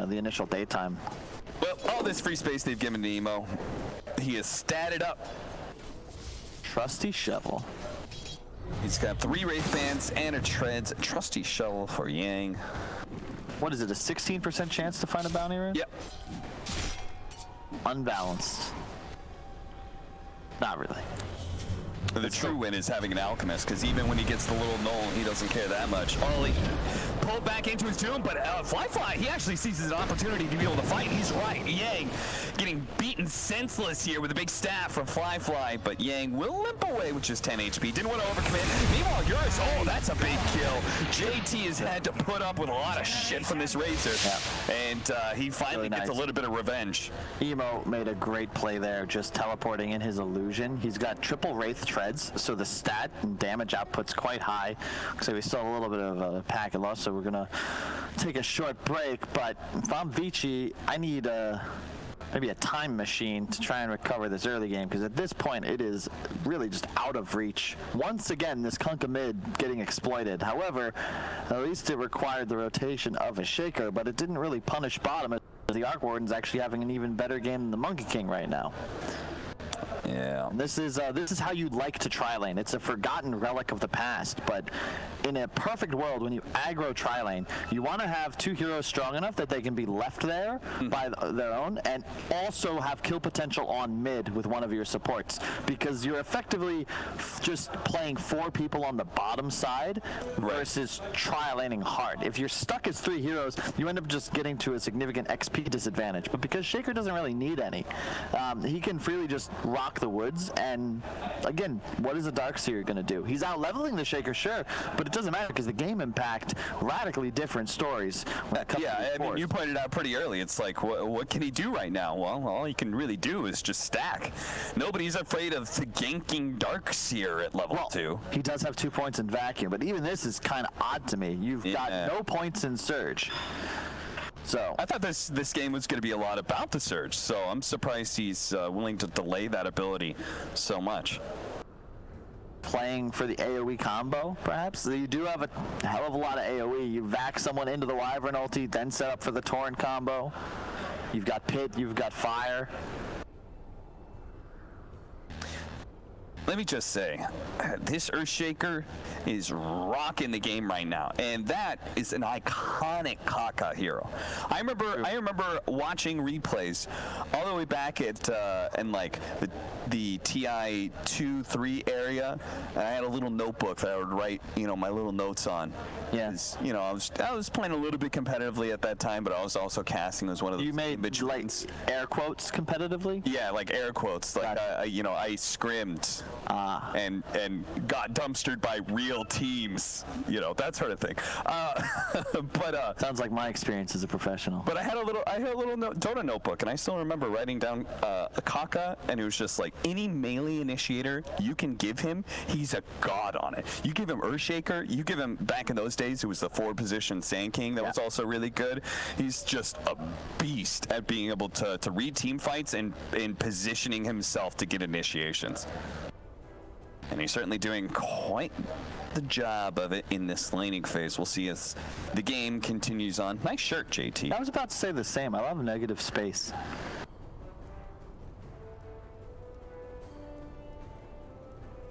the initial daytime. Well, all this free space they've given to Emo, he has statted up. Trusty Shovel. He's got 3 Wraith Bands and a Treads. Trusty Shovel for Yang. What is it, a 16% chance to find a bounty rune? Yep. Unbalanced. Not really. The true win is having an Alchemist, because even when he gets the little null, he doesn't care that much. Ollie pulled back into his doom, but Fly, he actually seizes an opportunity to be able to fight. He's right. Yang getting beaten senseless here with a big staff from Fly, but Yang will limp away with just 10 HP. Didn't want to overcommit. Meanwhile, Eurus, that's a big kill. JT has had to put up with a lot of shit from this Razor, and he finally gets a little bit of revenge. Emo made a great play there, just teleporting in his illusion. He's got triple Wraith Treads, so the stat and damage output's quite high. Looks like we still have a little bit of a packet loss, so we're gonna take a short break. But if I'm Vici, I need maybe a time machine to try and recover this early game, because at this point it is really just out of reach. Once again, this Kunkka mid getting exploited. However, at least it required the rotation of a Shaker, but it didn't really punish bottom. The Arc Warden's actually having an even better game than the Monkey King right now. Yeah. And this is how you'd like to tri-lane. It's a forgotten relic of the past, but in a perfect world, when you aggro tri-lane, you want to have 2 heroes strong enough that they can be left there by their own, and also have kill potential on mid with one of your supports, because you're effectively just playing 4 people on the bottom side versus tri-laning hard. If you're stuck as 3 heroes, you end up just getting to a significant XP disadvantage. But because Shaker doesn't really need any, he can freely just rock the woods, and again, what is a Darkseer going to do? He's out leveling the Shaker, sure, but it doesn't matter because the game impact, radically different stories. Yeah, I mean, you pointed out pretty early, it's like, what can he do right now? Well, all he can really do is just stack. Nobody's afraid of the ganking Darkseer at level 2. He does have 2 points in vacuum, but even this is kind of odd to me. You've got no points in Surge. So I thought this game was going to be a lot about the Surge, so I'm surprised he's willing to delay that ability so much. Playing for the AoE combo, perhaps? You do have a hell of a lot of AoE. You vac someone into the Wyvern ulti, then set up for the Torrent combo. You've got Pit, you've got Fire. let me just say, this Earthshaker is rocking the game right now, and that is an iconic Kaka hero. I remember watching replays all the way back at in like the TI 2-3 area, and I had a little notebook that I would write, my little notes on. Yeah. I was playing a little bit competitively at that time, but I was also casting as one of those. You made like air quotes competitively? Yeah, like air quotes. Like I scrimmed and got dumpstered by real teams. That sort of thing. But sounds like my experience as a professional. But I had a little Dota notebook, and I still remember writing down a Kaka, and it was just like any melee initiator you can give him, he's a god on it. You give him Earthshaker, you give him, back in those days, it was the 4-position Sand King that was also really good. He's just a beast at being able to read team fights and positioning himself to get initiations. And he's certainly doing quite the job of it in this laning phase. We'll see as the game continues on. Nice shirt, JT. I was about to say the same. I love negative space.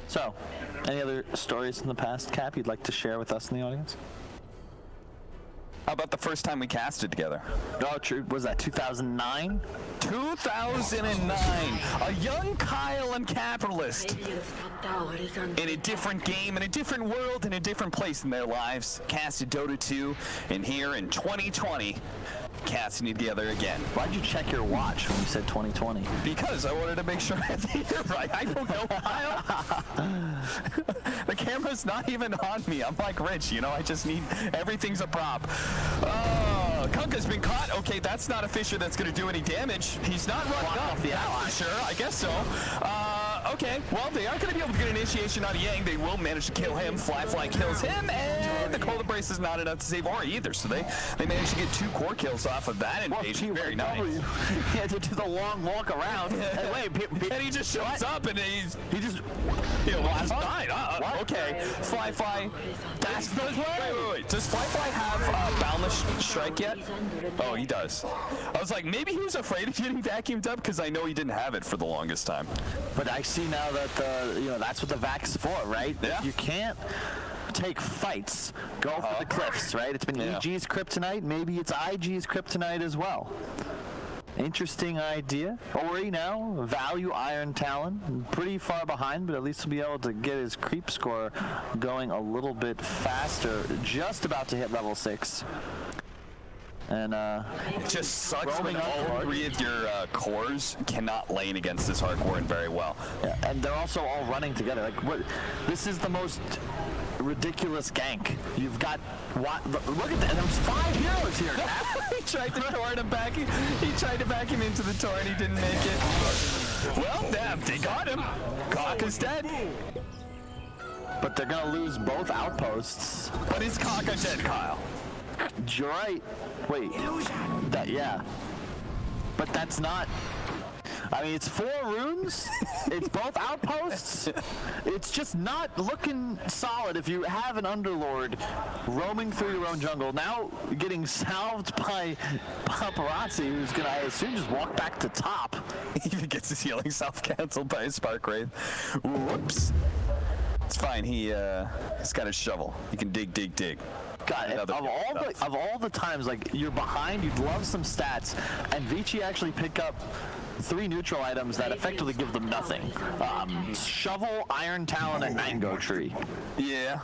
So, any other stories in the past, Cap, you'd like to share with us in the audience? How about the first time we casted together? Oh, true. Was that 2009? 2009. A young Kyle and Capitalist. In a different game, in a different world, in a different place in their lives. Casted Dota 2, and here in 2020, casting together again. Why'd you check your watch when you said 2020? Because I wanted to make sure I had the year right. I don't know, Kyle. The camera's not even on me. I'm like Rich, I just need, everything's a prop. Kunka's been caught. Okay, that's not a Fisher that's going to do any damage. He's not running off the ally. Sure, I guess so. Okay, well, they aren't going to be able to get an initiation out of Yang. They will manage to kill him. Fly kills him, and the Cold Embrace is not enough to save Ori either, so they managed to get 2 core kills off of that invasion. Very nice. He had to do the long walk around. And he just shows up, and he just last night. Okay, Fly. That's the play. Wait. Does Fly have Boundless Strike yet? Oh, he does. I was like, maybe he was afraid of getting vacuumed up because I know he didn't have it for the longest time. But I see now that that's what the VAC's for, right? Yeah. You can't take fights, go for the cliffs, right? It's been EG's kryptonite. Maybe it's IG's kryptonite as well. Interesting idea. Ori now, value Iron Talon. Pretty far behind, but at least he'll be able to get his creep score going a little bit faster. Just about to hit level 6. And it just sucks when all 3 of your cores cannot lane against this hardcore very well. Yeah, and they're also all running together. Like, what? This is the most ridiculous gank. You've got look at that. There's 5 heroes here. He tried to torrent him back. He tried to back him into the torrent. He didn't make it. Well, damn, they got him. Kaka's dead. But they're gonna lose both outposts. But is Kaka dead, Kyle? You're right. Wait. Yeah. But that's not. I mean, it's 4 runes. It's both outposts. It's just not looking solid if you have an Underlord roaming through your own jungle. Now getting salved by Paparazzi, who's going to, I assume, just walk back to top. He even gets his healing self-canceled by his Spark Wraith. Whoops. It's fine. He's got his shovel. He can dig. God, of all the times, like, you're behind, you'd love some stats, and Vici actually pick up 3 neutral items that effectively give them nothing. Shovel, Iron Talon, and Mango Tree. Yeah.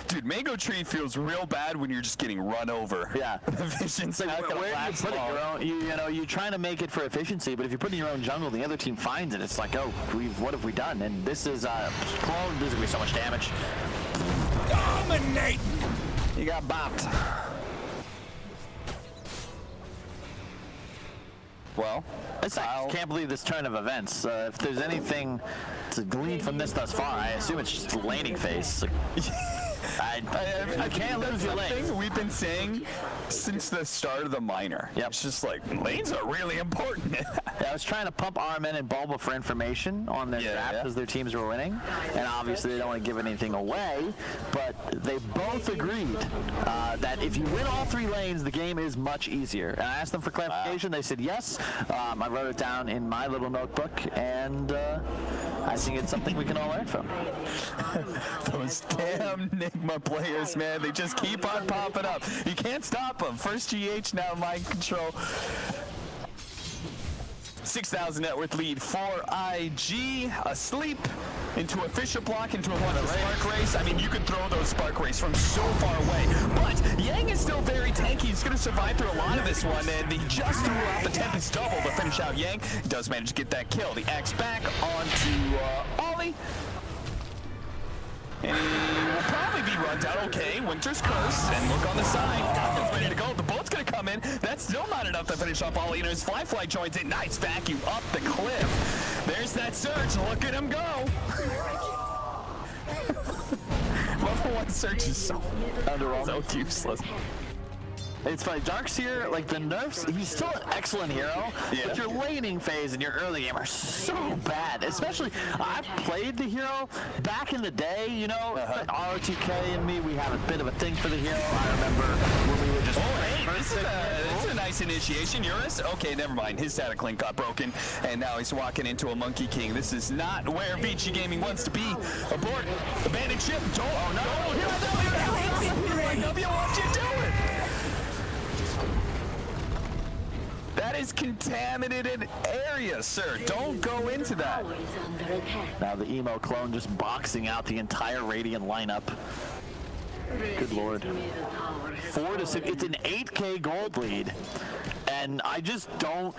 Dude, Mango Tree feels real bad when you're just getting run over. Yeah. The vision's not gonna last put long. it your own, you're trying to make it for efficiency, but if you put it in your own jungle, the other team finds it. It's like, oh, what have we done? And this is prone. There's gonna be so much damage. Dominate! You got bopped. Well, I can't believe this turn of events. If there's anything to glean from this thus far, I assume it's just laning phase. I can't lose your lane. We've been saying since the start of the minor. Yep. It's just like, lanes are really important. I was trying to pump RMN and Bulba for information on their draft as their teams were winning, and obviously they don't want to give anything away, but they both agreed that if you win all 3 lanes, the game is much easier. And I asked them for clarification. They said yes. I wrote it down in my little notebook, and I think it's something we can all learn from. Those damn Nigma players, man, they just keep on popping up. You can't stop them. First GH, now mind control. 6,000 net worth lead for IG. Asleep into a Fisher block, into a Spark Race. I mean, you could throw those Spark Race from so far away. But Yang is still very tanky. He's going to survive through a lot of this one. And he just threw out the Tempest double to finish out Yang. He does manage to get that kill. The Axe back onto Ollie. And he will probably be run down. Okay, Winter's Curse, and look on the side. Gotham's ready to go. The bullet's going to come in. That's still not enough to finish off Ollie. And his Fly joins in. Nice vacuum up the cliff. There's that surge. Look at him go. Level 1 surge is so useless. It's funny, Darkseer, like the nerfs, he's still an excellent hero, but your laning phase and your early game are so bad. Especially, I've played the hero back in the day, you know, ROTK and me, we had a bit of a thing for the hero. I remember when we were just... This is a nice initiation. Eurus? Okay, never mind. His static link got broken, and now he's walking into a Monkey King. This is not where Vici Gaming wants to be. Abort. Abandoned ship. Don't. Oh, no. What you doing? That is contaminated area, sir. Don't go into that. Now the emo clone just boxing out the entire Radiant lineup. Good lord. 4 to 6. It's an 8K gold lead. And I just don't...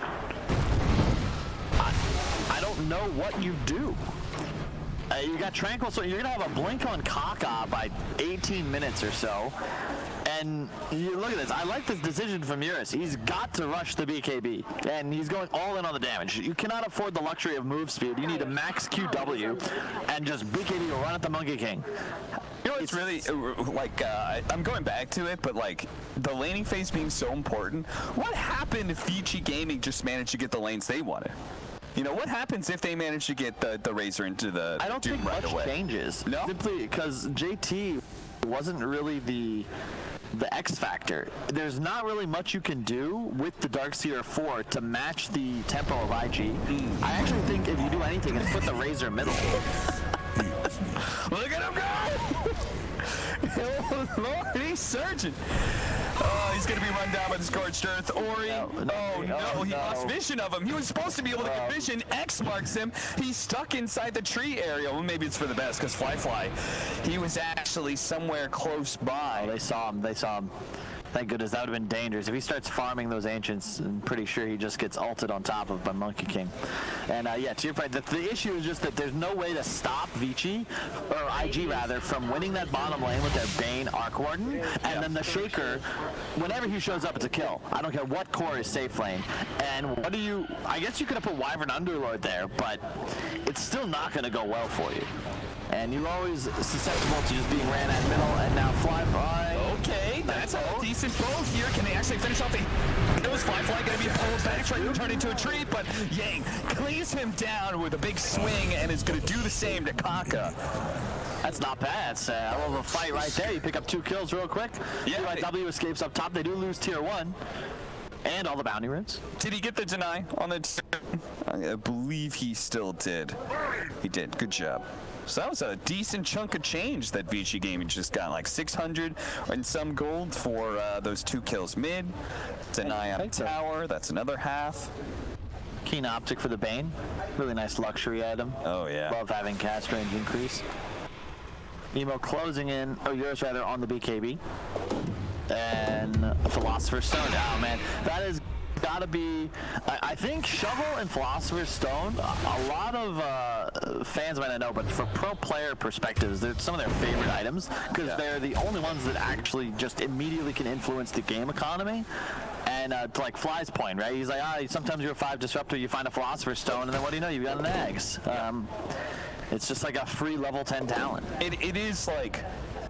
I don't know what you do. You got Tranquil, so you're going to have a blink on Kaka by 18 minutes or so. And you look at this. I like this decision from Eurus. He's got to rush the BKB, and he's going all in on the damage. You cannot afford the luxury of move speed. You need a max QW, and just BKB will run at the Monkey King. You know, it's really, like, I'm going back to it, but, like, the laning phase being so important, what happened if Vici Gaming just managed to get the lanes they wanted? You know, what happens if they manage to get the Razor into the I don't think right much away? Changes. No? Simply because JT wasn't really the X factor. There's not really much you can do with the Darkseer 4 to match the tempo of IG. I actually think if you do anything, it's put the Razor middle. Look at him go! Lord, he's surging. Oh, he's going to be run down by the Scorched Earth. Ori, he lost vision of him. He was supposed to be able to get vision. X marks him. He's stuck inside the tree area. Well, maybe it's for the best because Fly, he was actually somewhere close by. Oh, they saw him. Thank goodness, that would have been dangerous. If he starts farming those Ancients, I'm pretty sure he just gets ulted on top of by Monkey King. And yeah, to your point, the issue is just that there's no way to stop Vici, or IG rather, from winning that bottom lane with their Bane Arc Warden, and then the Shaker, whenever he shows up, it's a kill. I don't care what core is safe lane. And what do you, I guess you could have put Wyvern Underlord there, but it's still not going to go well for you. And you're always susceptible to just being ran at middle, and now Fly. Okay, that's a decent both here. Can they actually finish off the... It was Fly going to be pulled back, trying to turn into a tree, but Yang cleans him down with a big swing and is going to do the same to Kaka. That's not bad. It's a hell of a fight right there. You pick up 2 kills real quick. Yeah. W escapes up top. They do lose tier 1. And all the bounty runes. Did he get the deny on the... I believe he still did. He did. Good job. So that was a decent chunk of change that Vici Gaming just got, like 600 and some gold for those 2 kills mid. Deny on tower, that's another half. Keen Optic for the Bane. Really nice luxury item. Oh, yeah. Love having cast range increase. Emo closing in, yours rather, on the BKB. And Philosopher's Stone. Oh, man. That is... gotta be, I think Shovel and Philosopher's Stone, a lot of fans might not know, but for pro player perspectives, they're some of their favorite items because they're the only ones that actually just immediately can influence the game economy. And to like Fly's point, right? He's like, sometimes you're a 5 disruptor, you find a Philosopher's Stone, and then what do you know? You've got an Eggs. It's just like a free level 10 talent. It is like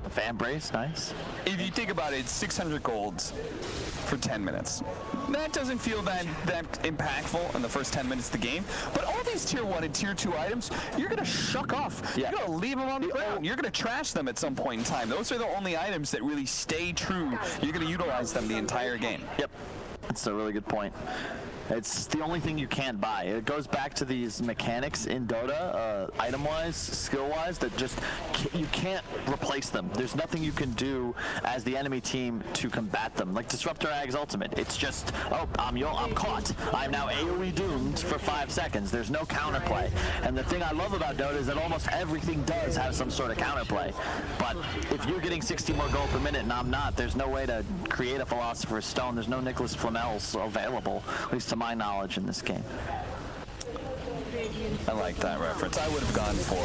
Fan brace, nice. If you think about it, 600 golds for 10 minutes. That doesn't feel that impactful in the first 10 minutes of the game. But all these tier 1 and tier 2 items, you're going to shuck off. Yeah. You're going to leave them on the ground. You're going to trash them at some point in time. Those are the only items that really stay true. You're going to utilize them the entire game. Yep. That's a really good point. It's the only thing you can't buy. It goes back to these mechanics in Dota, item-wise, skill-wise, that just you can't replace them. There's nothing you can do as the enemy team to combat them. Like Disruptor Ag's ultimate, it's just, oh, I'm caught. I'm now AoE doomed for 5 seconds. There's no counterplay. And the thing I love about Dota is that almost everything does have some sort of counterplay. But if you're getting 60 more gold per minute and I'm not, there's no way to create a Philosopher's Stone. There's no Nicholas Flamel's available, at least to my knowledge in this game. I like that reference. I would have gone for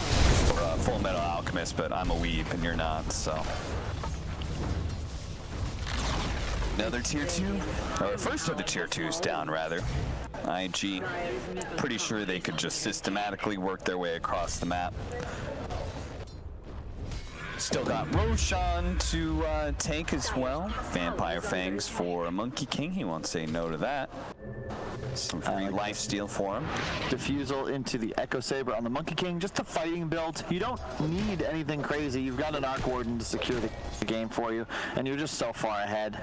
Full Metal Alchemist, but I'm a weeb and you're not, so. Another tier 2, or first of the tier 2s down, rather. IG, pretty sure they could just systematically work their way across the map. Still got Roshan to take as well. Vampire Fangs for Monkey King. He won't say no to that. Some free lifesteal for him. Diffusal into the Echo Saber on the Monkey King. Just a fighting build. You don't need anything crazy. You've got an Arc Warden to secure the game for you, and you're just so far ahead.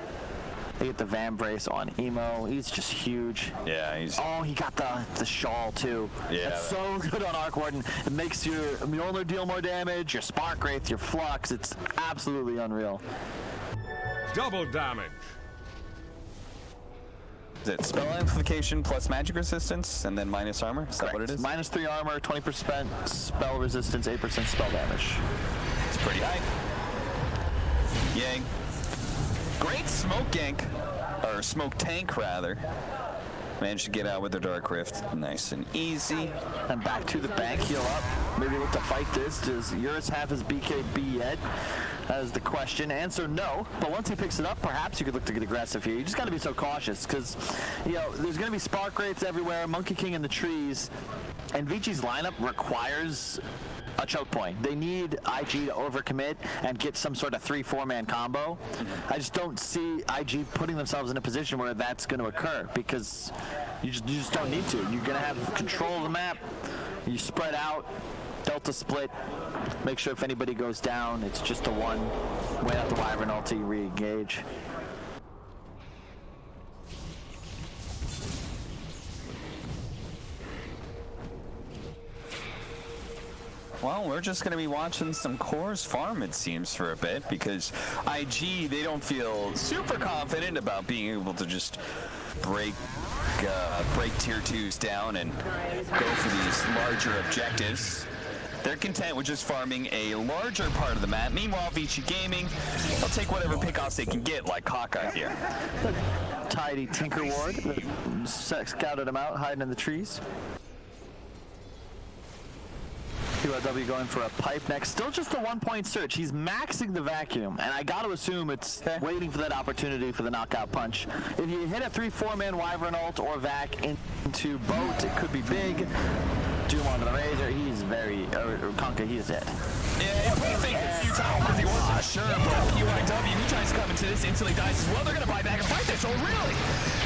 They get the Van Brace on Emo. He's just huge. Yeah, he's... Oh, he got the shawl, too. Yeah. That's so good on Arc Warden. It makes your Mjolnir deal more damage, your Spark Wraith, your Flux. It's absolutely unreal. Double damage. Is it spell amplification plus magic resistance and then minus armor? Is that what it is? Minus 3 armor, 20% spell resistance, 8% spell damage. It's pretty high. Yay. Great smoke gank, or smoke tank rather. Managed to get out with the Dark Rift, nice and easy. And back to the bank, heal up. Maybe look to fight this. Does Eurus have his BKB yet? That is the question. Answer no. But once he picks it up, perhaps you could look to get aggressive here. You just got to be so cautious because, you know, there's going to be Spark Wraiths everywhere, Monkey King in the trees, and Vici's lineup requires a choke point. They need IG to overcommit and get some sort of 3-4-man combo. I just don't see IG putting themselves in a position where that's going to occur because you just don't need to. You're going to have control of the map. You spread out, Delta split, make sure if anybody goes down, it's just the one. Wait out the Wyvern ulti, re-engage. Well, we're just going to be watching some cores farm, it seems, for a bit, because IG, they don't feel super confident about being able to just break tier 2s down and go for these larger objectives. They're content with just farming a larger part of the map. Meanwhile, Vici Gaming, they'll take whatever pickoffs they can get, like Kaka here. Tidy Tinker Ward, scouted him out, hiding in the trees. PYW going for a pipe next. Still just a 1-point search. He's maxing the vacuum, and I got to assume it's waiting for that opportunity for the knockout punch. If you hit a 3-4-man Wyvern ult or vac into boat, it could be big. Doom onto the Razor. He's very... Conka, he's it. Yeah, he think a few times because he wasn't sure, but PYW, who tries to come into this, instantly dies as well. They're going to buy back and fight this. Oh, really?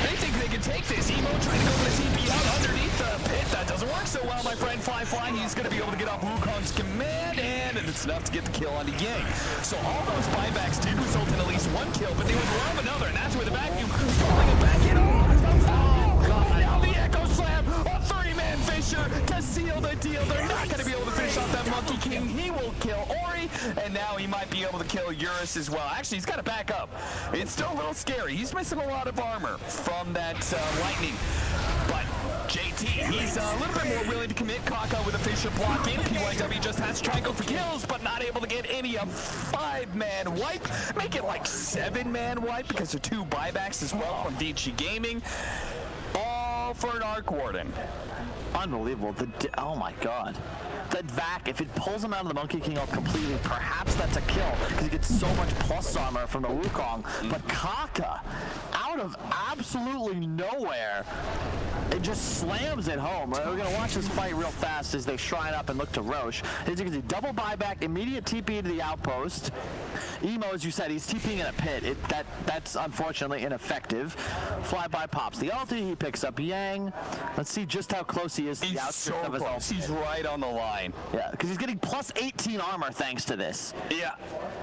They think they can take this. Emo trying to go for the TP out underneath the pit. That doesn't work so well, my friend. Fly. He's going to be able to get off Wukong's command, and it's enough to get the kill onto Yang. So all those buybacks did result in at least one kill, but they would love another, and that's where the vacuum pulling it back in. Oh, God. Now the Echo Slam, a 3-man Fisher to seal the deal. They're not going to be able to finish off that Monkey King. He will kill Ori, and now he might be able to kill Eurus as well. Actually, he's got to back up. It's still a little scary. He's missing a lot of armor from that lightning. But JT, he's a little bit more willing to commit. Kaka with a Fisher block in. PYW just has to try and go for kills, but not able to get any of 5-man wipe. Make it like 7-man wipe because there are 2 buybacks as well from Vici Gaming. All for an Arc Warden. Unbelievable. Oh my God. That vac, if it pulls him out of the Monkey King ult completely, perhaps that's a kill because he gets so much plus armor from the Wukong. But Kaka, out of absolutely nowhere, it just slams it home. We're going to watch this fight real fast as they shrine up and look to Roche. As you can see, double buyback, immediate TP into the outpost. Emo, as you said, he's TPing in a pit. That's unfortunately ineffective. Flyby pops the ulti. He picks up Yang. Let's see just how close he is to the outskirts of his ulti. He's right on the line. Yeah, because he's getting plus 18 armor thanks to this. Yeah.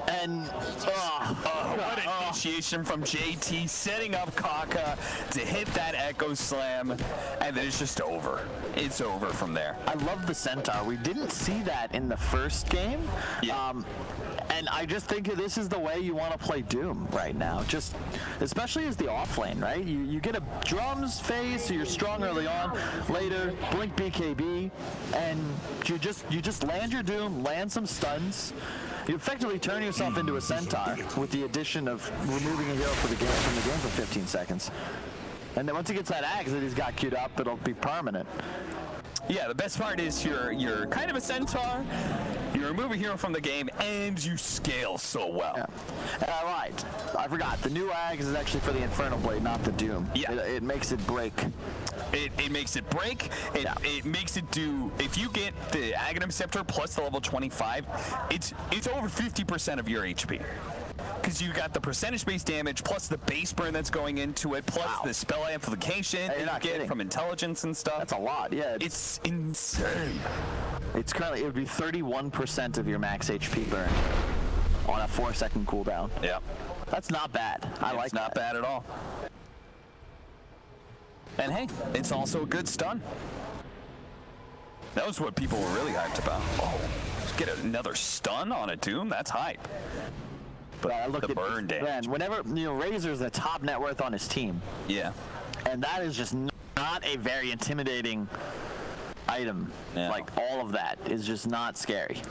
And what an initiation from JT, setting up Kaka to hit that Echo Slam, and then it's just over. It's over from there. I love the Centaur. We didn't see that in the first game. Yeah. And I just think this is the way you want to play Doom right now. Just, especially as the off lane, right? You get a drums phase, so you're strong early on. Later, blink BKB, and you just land your Doom, land some stuns. You effectively turn yourself into a Centaur with the addition of removing a hero from the game for 15 seconds. And then once he gets that axe that he's got queued up, it'll be permanent. Yeah, the best part is you're kind of a Centaur, you remove a hero from the game, and you scale so well. Yeah. And I lied. I forgot. The new axe is actually for the Infernal Blade, not the Doom. Yeah. It makes it break. It makes it break. It makes it do. If you get the Aghanim Scepter plus the level 25, it's over 50% of your HP. Because you got the percentage-based damage plus the base burn that's going into it, plus the spell amplification that you get from intelligence and stuff. That's a lot. Yeah. It's insane. It's currently, it would be 31% of your max HP burn on a 4-second cooldown. Yeah. That's not bad. I like that. It's not bad at all. And hey, it's also a good stun. That was what people were really hyped about. Oh, get another stun on a Doom? That's hype. But look the burn damage. Man, whenever, Razor's the top net worth on his team. Yeah. And that is just not a very intimidating item. Yeah. Like, all of that is just not scary.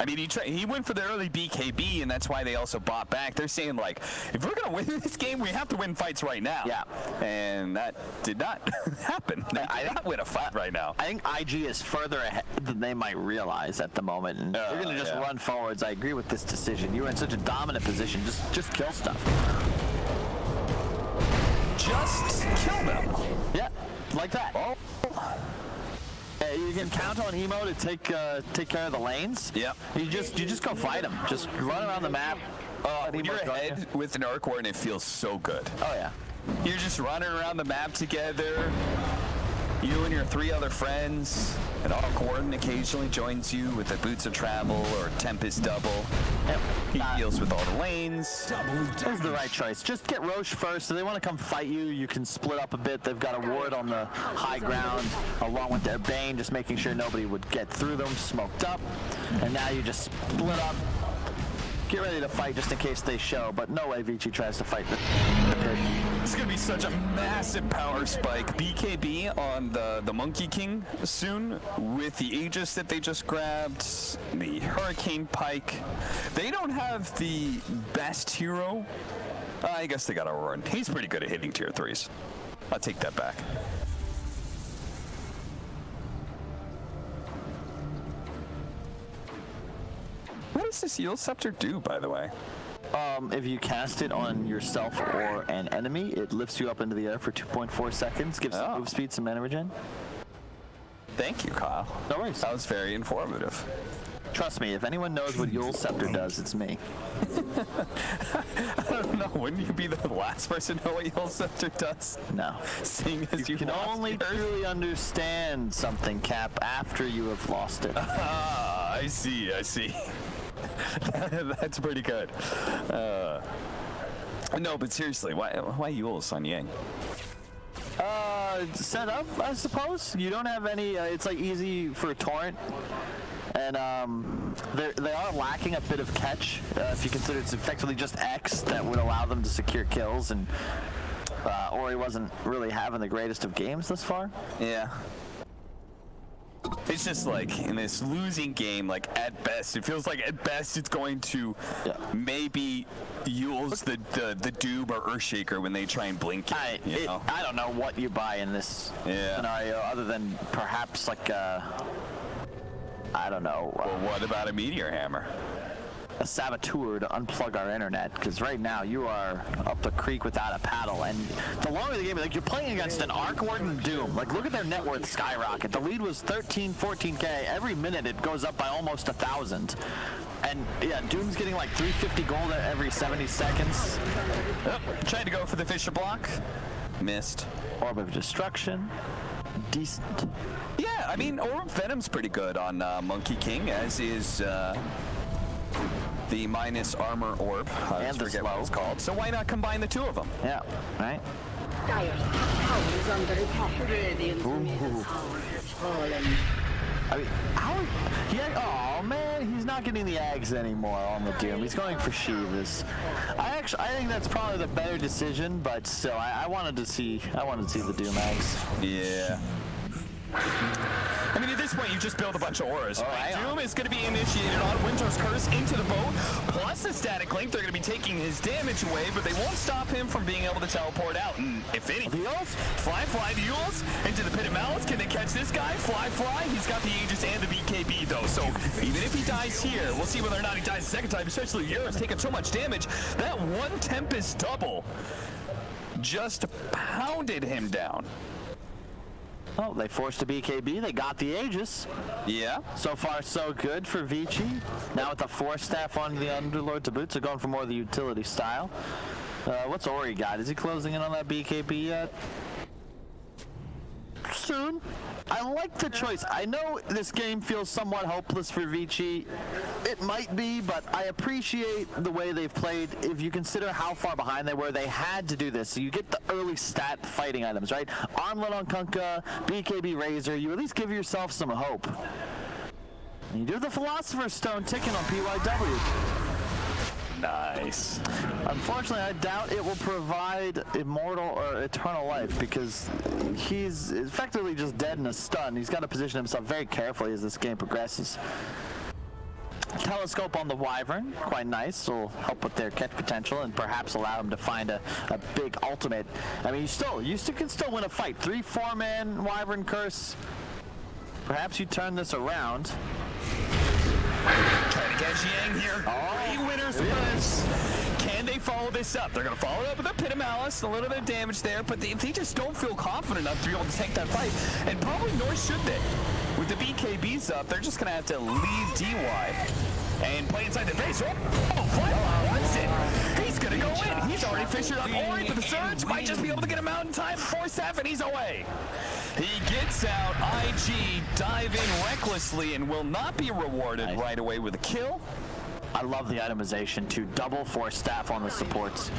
I mean, he went for the early BKB, and that's why they also bought back. They're saying, like, if we're going to win this game, we have to win fights right now. Yeah. And that did not happen. They did not win a fight right now. I think IG is further ahead than they might realize at the moment. And they're going to just run forwards. I agree with this decision. You were in such a dominant position. Just kill stuff. Just kill them. Yeah, like that. Oh. You can count on Emo to take care of the lanes. Yep. You just go fight him. Just run around the map. When you're ahead with an Arc Warden, it feels so good. Oh yeah. You're just running around the map together. You and your 3 other friends. An Arc Warden occasionally joins you with a Boots of Travel or Tempest Double. Yep. He deals with all the lanes. That's the right choice. Just get Roche first. If they want to come fight you, you can split up a bit. They've got a ward on the high ground along with their Bane, just making sure nobody would get through them, smoked up. And now you just split up. Get ready to fight just in case they show, but no way Vici tries to fight the pit. It's going to be such a massive power spike. BKB on the Monkey King soon with the Aegis that they just grabbed, the Hurricane Pike. They don't have the best hero. I guess they got to run. He's pretty good at hitting tier 3s. I'll take that back. What does this Yield Scepter do, by the way? If you cast it on yourself or an enemy, it lifts you up into the air for 2.4 seconds, gives some move speed, some mana regen. Thank you, Kyle. No worries. That was very informative. Trust me, if anyone knows what Yule Scepter does, it's me. I don't know. Wouldn't you be the last person to know what Yule Scepter does? No. Seeing as you can only truly understand something, Cap, after you have lost it. Ah, I see. That's pretty good. No, but seriously, why Yule's on Yang? Set up, I suppose. You don't have any, it's like easy for a torrent. And they are lacking a bit of catch, if you consider it's effectively just X that would allow them to secure kills, and Ori wasn't really having the greatest of games thus far. Yeah. It's just like in this losing game, like at best, it feels like at best it's going to maybe use the Doom or Earthshaker when they try and blink it. I don't know what you buy in this scenario other than perhaps like I don't know. Well, what about a Meteor Hammer? a saboteur to unplug our internet, because right now you are up the creek without a paddle. And the longer the game, like you're playing against an Arc Warden Doom. Like look at their net worth skyrocket. The lead was 13, 14K. Every minute it goes up by almost 1,000. And yeah, Doom's getting like 350 gold every 70 seconds. Tried to go for the Fisher block. Missed. Orb of Destruction. Decent. Yeah, I mean, Orb of Venom's pretty good on Monkey King, as is the minus armor orb. And the forget slow. what it's called. So why not combine the two of them? Yeah, right? I mean, oh man, he's not getting the Ags anymore on the Doom. He's going for Shivas. I think that's probably the better decision, but still, I wanted to see the Doom Ags. Yeah. I mean, at this point, you just build a bunch of auras. Right? Doom is going to be initiated on Winter's Curse into the boat, plus the Static Link. They're going to be taking his damage away, but they won't stop him from being able to teleport out. And if any, Fly Duels into the Pit of Malice. Can they catch this guy? Fly. He's got the Aegis and the BKB, though. So even if he dies here, we'll see whether or not he dies the second time, especially Euro's taking so much damage. That one Tempest double just pounded him down. Oh, they forced a BKB. They got the Aegis. Yeah. So far, so good for Vici. Now with the Force Staff on the Underlord to boot, so going for more of the utility style. What's Ori got? Is he closing in on that BKB yet? Soon. I like the choice. I know this game feels somewhat hopeless for Vici. It might be, but I appreciate the way they've played. If you consider how far behind they were, they had to do this. So you get the early stat fighting items, right? Armlet on Kunkka, BKB Razor. You at least give yourself some hope. And you do the Philosopher's Stone ticking on PYW. Nice. Unfortunately, I doubt it will provide immortal or eternal life, because he's effectively just dead in a stun. He's got to position himself very carefully as this game progresses. Telescope on the Wyvern, quite nice. Will help with their catch potential and perhaps allow them to find a big ultimate. I mean, you can still win a fight. 3-4-man Wyvern Curse. Perhaps you turn this around. Trying to catch Yang here. Great winners first. Can they follow this up? They're going to follow it up with a Pit of Malice, a little bit of damage there, but they just don't feel confident enough to be able to take that fight, and probably nor should they. With the BKBs up, they're just going to have to leave DY and play inside the base. Fly wants it. He's going to go in. He's already fished up Ori, but the Surge might just be able to get him out in time. 4-7, he's away. He gets out. IG dive in recklessly and will not be rewarded right away with a kill. I love the itemization to double Force Staff on the supports.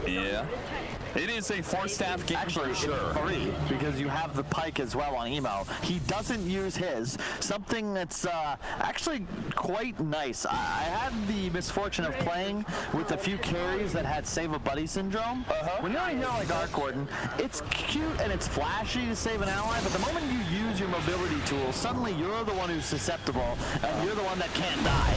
Yeah. It is a Force-Staff game. Actually, for sure. 3, because you have the Pike as well on Emo. He doesn't use his. Something that's actually quite nice. I had the misfortune of playing with a few carries that had Save a Buddy syndrome. When you're on a hero like Arc Warden, it's cute and it's flashy to save an ally, but the moment you use your mobility tool, suddenly you're the one who's susceptible, and you're the one that can't die.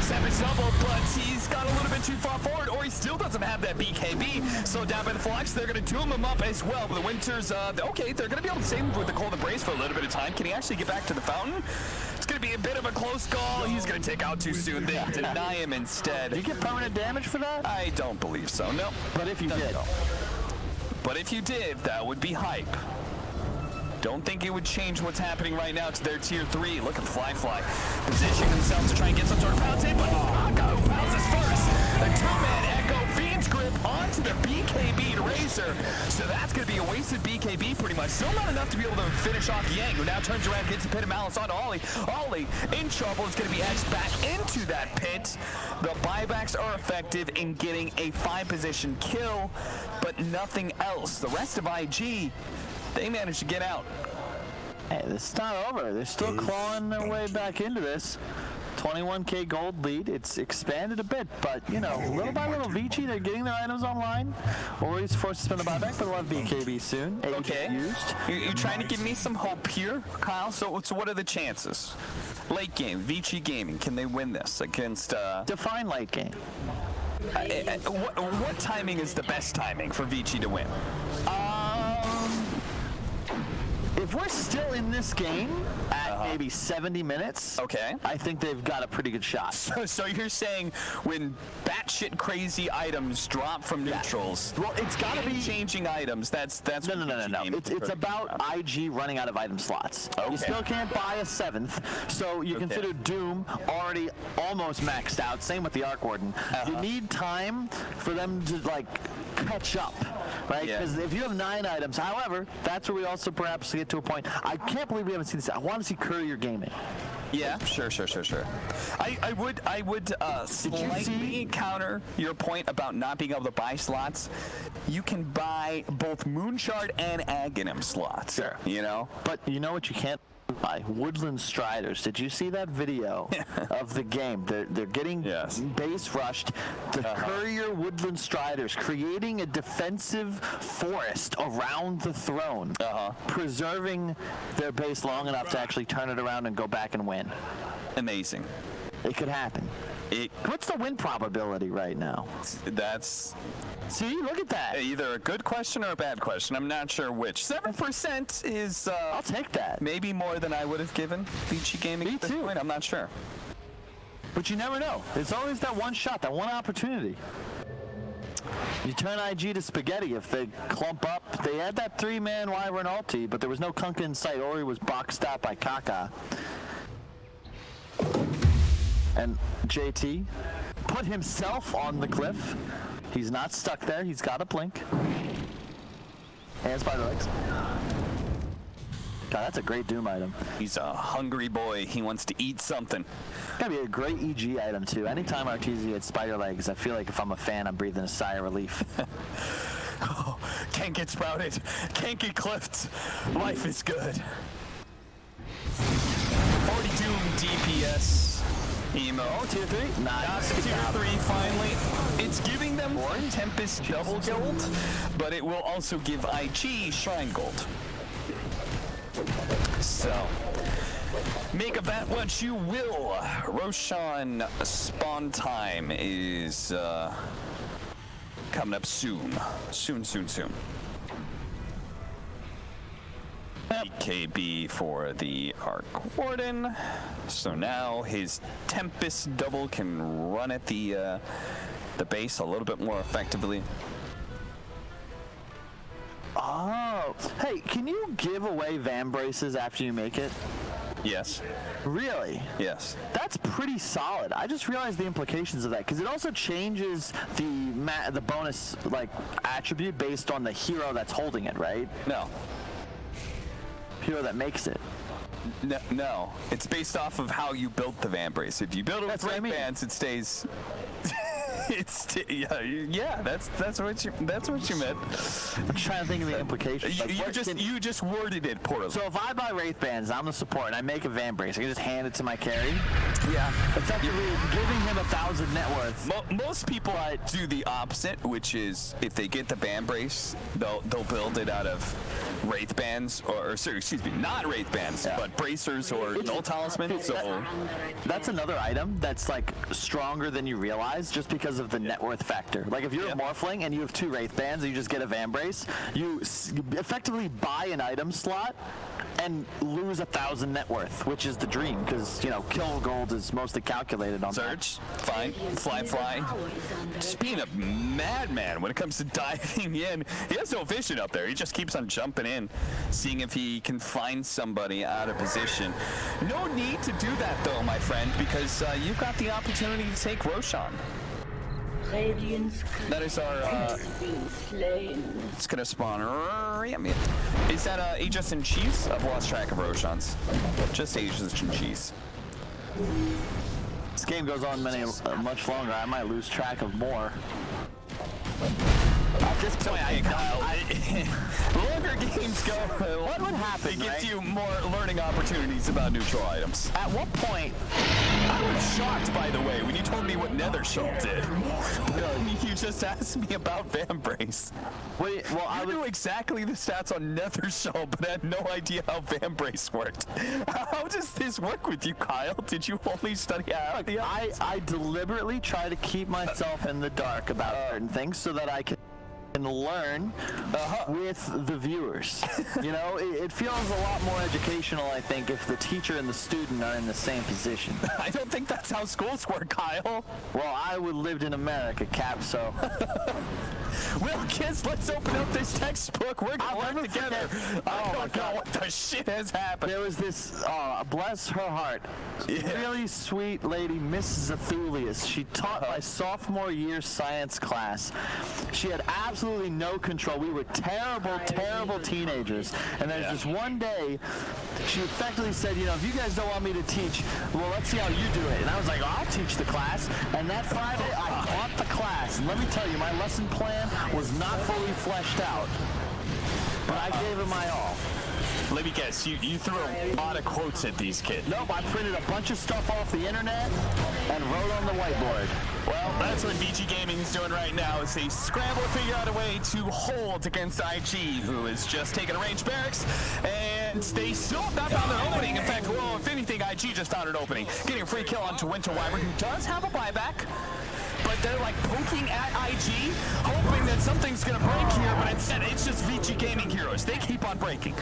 Savage double, but he's got a little bit too far forward, or he still doesn't have that BKB. So down by the Flux, they're going to doom him up as well. But the Winters, okay, they're going to be able to save him with the Cold Embrace for a little bit of time. Can he actually get back to the fountain? It's going to be a bit of a close call. He's going to take out too soon. They deny him instead. Did you get permanent damage for that? I don't believe so, no. But if you did. But if you did, that would be hype. Don't think it would change what's happening right now to their tier 3. Look at Fly. Positioning themselves to try and get some sort of pounce in, but Echo pounces first. The 2-man Echo Fiend's Grip onto the BKB Razor. So that's going to be a wasted BKB pretty much. Still not enough to be able to finish off Yang, who now turns around and gets a Pit of Malice on Ollie. Ollie in trouble, is going to be edged back into that pit. The buybacks are effective in getting a 5-position kill, but nothing else. The rest of IG, they managed to get out. Hey, this is not over. They're still clawing their way back into this. 21k gold lead. It's expanded a bit, but, you know, little by little, Vici, they're getting their items online. Ori's forced to spend a buyback, but they'll have BKB soon. Okay. You're trying to give me some hope here, Kyle. So what are the chances? Late game, Vici Gaming, can they win this against... Define late game. What timing is the best timing for Vici to win? If If we're still in this game at maybe 70 minutes, Okay. I think they've got a pretty good shot. So you're saying when batshit crazy items drop from neutrals, Well, it's got to be changing items. That's No. game It's about IG running out of item slots. Okay. You still can't buy a 7th, so you consider Doom already almost maxed out. Same with the Arc Warden. You need time for them to like catch up, right? Yeah. Because if you have 9 items, however, that's where we also perhaps get to a point. I can't believe we haven't seen this. I want to see Courier Gaming. Yeah, sure. I would slightly counter your point about not being able to buy slots. You can buy both Moonshard and Aghanim slots. Sure. You know? But you know what you can't buy? Woodland Striders. Did you see that video of the game? They're getting base rushed. The Courier Woodland Striders creating a defensive forest around the throne, preserving their base long enough to actually turn it around and go back and win. Amazing. It could happen. What's the win probability right now? That's See, look at that. either a good question or a bad question. I'm not sure which. 7% is I'll take that. maybe more than I would have given Vici Gaming Me at this too. point. I'm not sure. But you never know. It's always that one shot, that one opportunity. You turn IG to spaghetti if they clump up. They had that 3-man Wyvern ulti, but there was no Kunkka in sight. Ori was boxed out by Kaka. And JT put himself on the cliff. He's not stuck there. He's got a blink. And spider legs. God, that's a great Doom item. He's a hungry boy. He wants to eat something. Gotta be a great EG item too. Anytime RTZ hits spider legs, I feel like if I'm a fan, I'm breathing a sigh of relief. Can't get sprouted. Can't get clipped. Life is good. 40 Doom DPS. Emo. Tier 3? Nice. Tier 3 finally. It's giving them Tempest double gold, but it will also give IG Shrine Gold. So, make of that what you will. Roshan spawn time is coming up soon. Soon. BKB for the Arc Warden. So now his Tempest double can run at the base a little bit more effectively. Oh, hey, can you give away Van Braces after you make it? Yes. Really? Yes. That's pretty solid. I just realized the implications of that because it also changes the bonus like attribute based on the hero that's holding it, right? No. Hero that makes it. No. It's based off of how you built the Van Brace. If you build it with red bands, it stays. That's what you meant. I'm trying to think of the implications. You just worded it poorly. So if I buy Wraith Bands, I'm the support, and I make a Van Brace, I can just hand it to my carry? Yeah. Effectively giving him 1,000 net worth. Most people do the opposite, which is if they get the Van Brace, they'll build it out of Wraith Bands, or excuse me, not Wraith Bands, but Bracers or Null Talisman. So that's another item that's like stronger than you realize just because of the net worth factor. Like if you're a Morphling and you have 2 Wraith Bands and you just get a Van Brace, you effectively buy an item slot and lose 1,000 net worth, which is the dream because, you know, kill gold is mostly calculated on Surge, fine, fly. Just being a madman when it comes to diving in. He has no vision up there. He just keeps on jumping in, seeing if he can find somebody out of position. No need to do that though, my friend, because you've got the opportunity to take Roshan. That is our, it's gonna spawn, is that Aegis and Cheese? I've lost track of Roshans. Just Aegis and Cheese. This game goes on much longer. I might lose track of more. At this point, the longer games go, what would happen? It gives you more learning opportunities about neutral items. At what point? I was shocked, by the way, when you told me what Nethershell did. You just asked me about Van Brace. Wait, well, I knew exactly the stats on Nethershell, but I had no idea how Van Brace worked. How does this work with you, Kyle? Did you only study out? I deliberately try to keep myself in the dark about certain things so that I can and learn with the viewers. You know, it feels a lot more educational, I think, if the teacher and the student are in the same position. I don't think that's how schools work, Kyle. Well, I lived in America, Cap, so. Well, kids, let's open up this textbook. We're going to together. I don't know what the shit has happened. There was this, bless her heart, really sweet lady, Mrs. Athulius. She taught my sophomore year science class. She had absolutely no control. We were terrible, terrible teenagers. And there's this one day, she effectively said, you know, if you guys don't want me to teach, well, let's see how you do it. And I was like, I'll teach the class. And that Friday, I taught the class. And let me tell you, my lesson plan was not fully fleshed out. But I gave it my all. Let me guess, you threw a lot of quotes at these kids. Nope, I printed a bunch of stuff off the internet and wrote on the whiteboard. Well, that's what Vici Gaming is doing right now, is they scramble to figure out a way to hold against IG, who is just taking a range barracks, and they still have not found an opening. In fact, well, if anything, IG just found an opening. Getting a free kill onto Winter Wyvern, who does have a buyback. But they're like poking at IG, hoping that something's gonna break here, but instead it's just Vici Gaming heroes. They keep on breaking.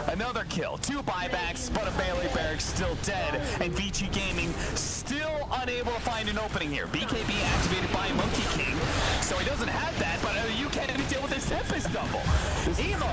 Another kill, 2 buybacks, but a melee barracks still dead, and Vici Gaming still unable to find an opening here. BKB activated by Monkey King, so he doesn't have that, but you can't even deal with this Tempest double. Evo,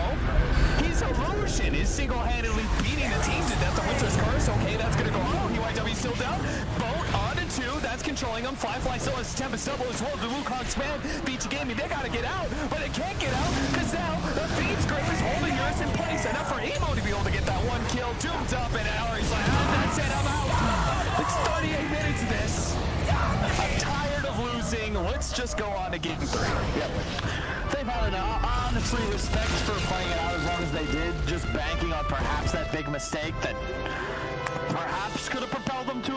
his illusion is single-handedly beating the team to death. The Winter's Curse, okay, that's gonna go on. EYW still down. Boat on to 2, that's controlling him. Firefly still has Tempest double as well. The Wukong's man, Vici Gaming, they gotta get out, but they can't get out, because now the Fiend's Grave is holding yours in place, enough for Emo to be able to get that 1 kill. Doomed up, and he's like, that's it, I'm out. It's 38 minutes of this. I'm tired of losing. Let's just go on to game 3. Yep. They've had honestly respect for playing it out as long as they did, just banking on perhaps that big mistake that perhaps could have propelled them to